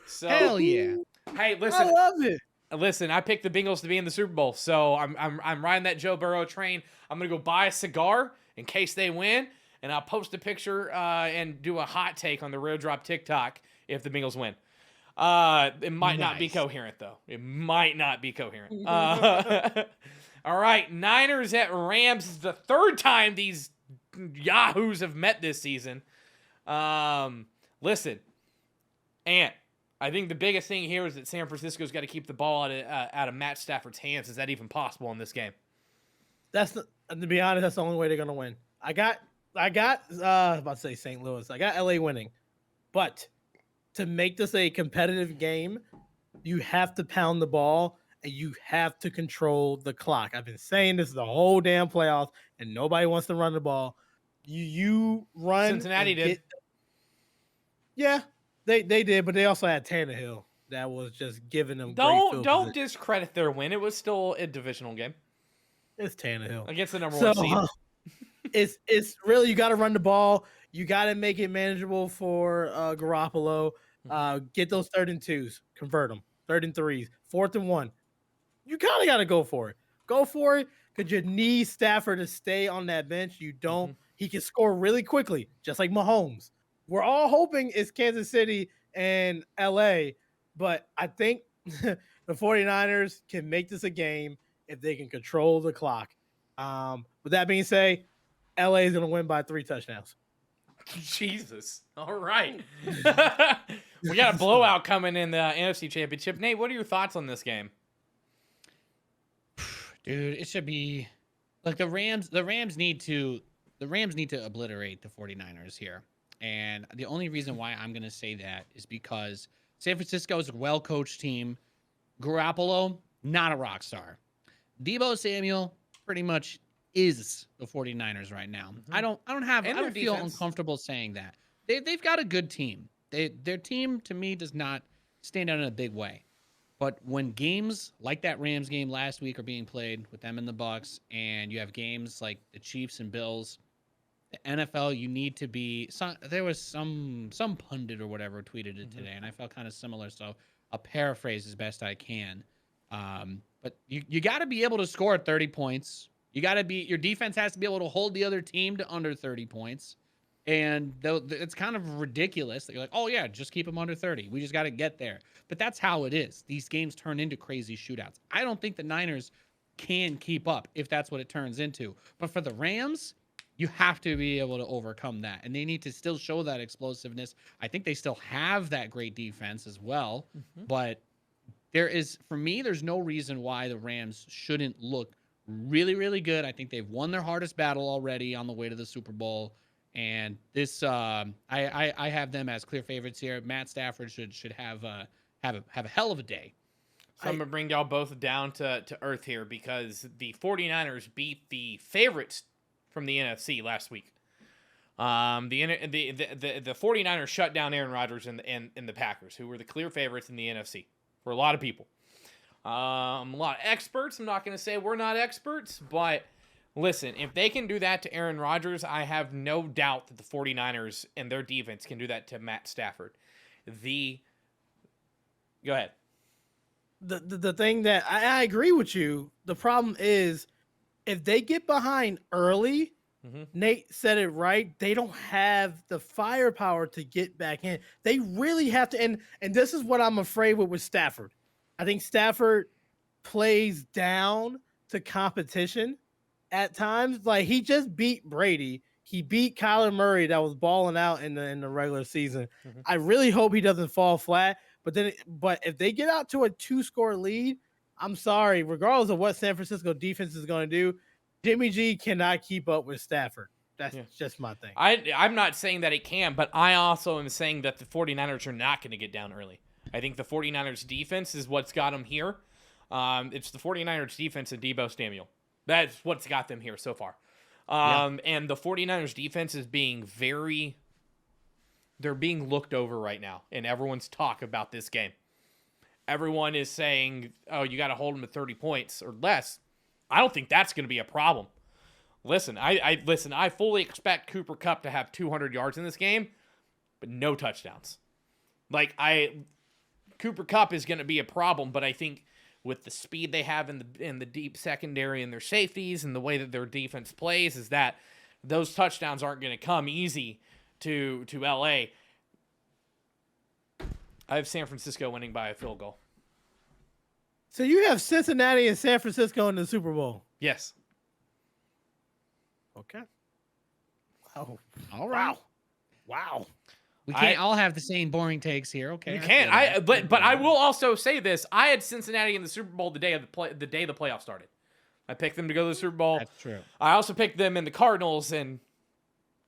So, hell yeah. Hey, listen. I love it. Listen, I picked the Bengals to be in the Super Bowl, so I'm riding that Joe Burrow train. I'm gonna go buy a cigar in case they win, and I'll post a picture and do a hot take on the Road Drop TikTok if the Bengals win. It might not be coherent though. It might not be coherent. All right, Niners at Rams is the third time these yahoos have met this season. Listen, Ant. I think the biggest thing here is that San Francisco's got to keep the ball out of Matt Stafford's hands. Is that even possible in this game? To be honest, that's the only way they're gonna win. I got about to say St. Louis. I got LA winning, but to make this a competitive game, you have to pound the ball and you have to control the clock. I've been saying this the whole damn playoffs, and nobody wants to run the ball. You run. Cincinnati did. Yeah. They did, but they also had Tannehill that was just giving them. Don't discredit their win. It was still a divisional game. It's Tannehill against the number 1 seed. It's really, you got to run the ball. You got to make it manageable for Garoppolo. Get those 3rd and 2s, convert them. 3rd and 3s, 4th and 1. You kind of got to go for it. Go for it because you need Stafford to stay on that bench. You don't. Mm-hmm. He can score really quickly, just like Mahomes. We're all hoping it's Kansas City and LA, but I think the 49ers can make this a game if they can control the clock. With that being said, LA is going to win by 3 touchdowns. Jesus. All right. We got a blowout coming in the NFC Championship. Nate, what are your thoughts on this game? Dude, it should be like the Rams need to obliterate the 49ers here. And the only reason why I'm going to say that is because San Francisco is a well-coached team. Garoppolo, not a rock star. Deebo Samuel pretty much is the 49ers right now. Mm-hmm. I don't feel uncomfortable saying that. they've got a good team. Their team to me does not stand out in a big way. But when games like that Rams game last week are being played with them and the Bucks, and you have games like the Chiefs and Bills, the NFL, you need to be. There was some pundit or whatever tweeted it today, and I felt kind of similar. So I'll paraphrase as best I can. But you got to be able to score 30 points. Your defense has to be able to hold the other team to under 30 points. And it's kind of ridiculous that you're like, oh yeah, just keep them under 30. We just got to get there. But that's how it is. These games turn into crazy shootouts. I don't think the Niners can keep up if that's what it turns into. But for the Rams, you have to be able to overcome that. And they need to still show that explosiveness. I think they still have that great defense as well. But for me, there's no reason why the Rams shouldn't look really, really good. I think they've won their hardest battle already on the way to the Super Bowl. And this, I have them as clear favorites here. Matt Stafford should have a hell of a day. So I'm going to bring y'all both down to earth here because the 49ers beat the favorites from the NFC last week. The 49ers shut down Aaron Rodgers and the Packers, who were the clear favorites in the NFC for a lot of people. A lot of experts. I'm not going to say we're not experts, but listen, if they can do that to Aaron Rodgers, I have no doubt that the 49ers and their defense can do that to Matt Stafford. Go ahead. The thing that I agree with you, the problem is if they get behind early, Nate said it right, they don't have the firepower to get back in. They really have to, and this is what I'm afraid with Stafford. I think Stafford plays down to competition at times. Like he just beat Brady. He beat Kyler Murray that was balling out in the regular season. I really hope he doesn't fall flat. But if they get out to a 2-score lead, I'm sorry, regardless of what San Francisco defense is going to do, Jimmy G cannot keep up with Stafford. That's just my thing. I'm not saying that it can, but I also am saying that the 49ers are not going to get down early. I think the 49ers defense is what's got them here. It's the 49ers defense and Deebo Samuel. That's what's got them here so far. And the 49ers defense is they're being looked over right now in everyone's talk about this game. Everyone is saying, oh, you got to hold them to 30 points or less. I don't think that's going to be a problem. Listen, I fully expect Cooper Kupp to have 200 yards in this game, but no touchdowns. Cooper Kupp is going to be a problem, but I think with the speed they have in the deep secondary and their safeties and the way that their defense plays is that those touchdowns aren't going to come easy to LA. I have San Francisco winning by a field goal. So you have Cincinnati and San Francisco in the Super Bowl? Yes. Okay. Oh, all right. Wow. We can't all have the same boring takes here. Okay. You can't. But I will also say this. I had Cincinnati in the Super Bowl the day the playoffs started. I picked them to go to the Super Bowl. That's true. I also picked them in the Cardinals, and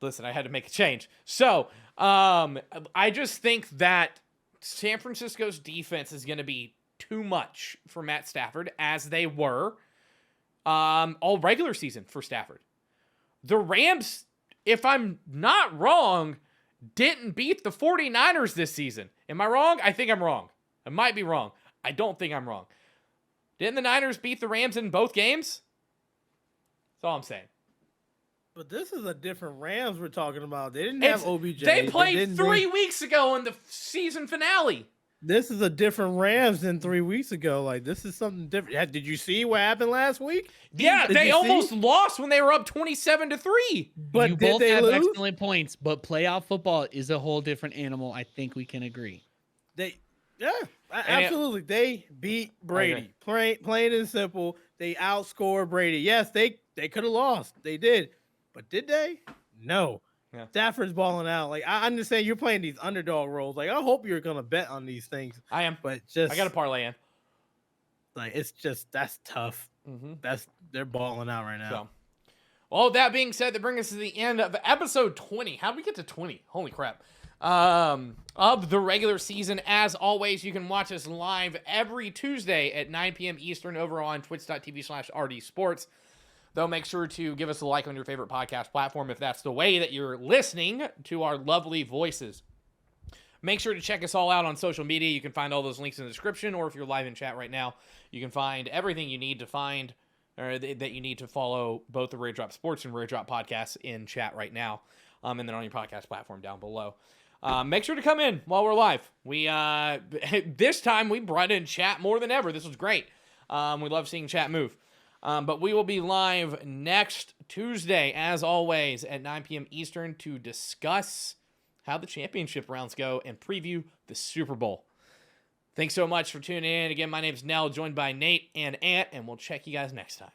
listen, I had to make a change. So, I just think that San Francisco's defense is going to be too much for Matt Stafford, as they were all regular season for Stafford. The Rams, if I'm not wrong, didn't beat the 49ers this season. Am I wrong? I think I'm wrong. I might be wrong. I don't think I'm wrong. Didn't the Niners beat the Rams in both games? That's all I'm saying. But this is a different Rams we're talking about. They didn't have OBJ. They played 3 weeks ago in the season finale. This is a different Rams than 3 weeks ago. Like, this is something different. Did you see what happened last week? They almost lost when they were up 27-3. But you did both they have lose? excellent points, but playoff football is a whole different animal. I think we can agree. Absolutely. They beat Brady. Plain and simple. They outscored Brady. Yes, they could have lost. They did. But did they? No. Yeah. Stafford's balling out. Like, I understand you're playing these underdog roles. Like, I hope you're gonna bet on these things. I am, but I got a parlay in. Like, it's just that's tough. They're balling out right now. So, well, that being said, that brings us to the end of episode 20. How did we get to 20? Holy crap! Of the regular season. As always, you can watch us live every Tuesday at 9 p.m. Eastern over on twitch.tv/RD Sports. though, make sure to give us a like on your favorite podcast platform if that's the way that you're listening to our lovely voices. Make sure to check us all out on social media. You can find all those links in the description, or if you're live in chat right now, you can find everything you need to find, or that you need to follow both the Rare Drop Sports and Rare Drop podcasts in chat right now, and then on your podcast platform down below. Make sure to come in while we're live. We this time we brought in chat more than ever. This was great. We love seeing chat move. But we will be live next Tuesday, as always, at 9 p.m. Eastern to discuss how the championship rounds go and preview the Super Bowl. Thanks so much for tuning in. Again, my name is Nell, joined by Nate and Ant, and we'll check you guys next time.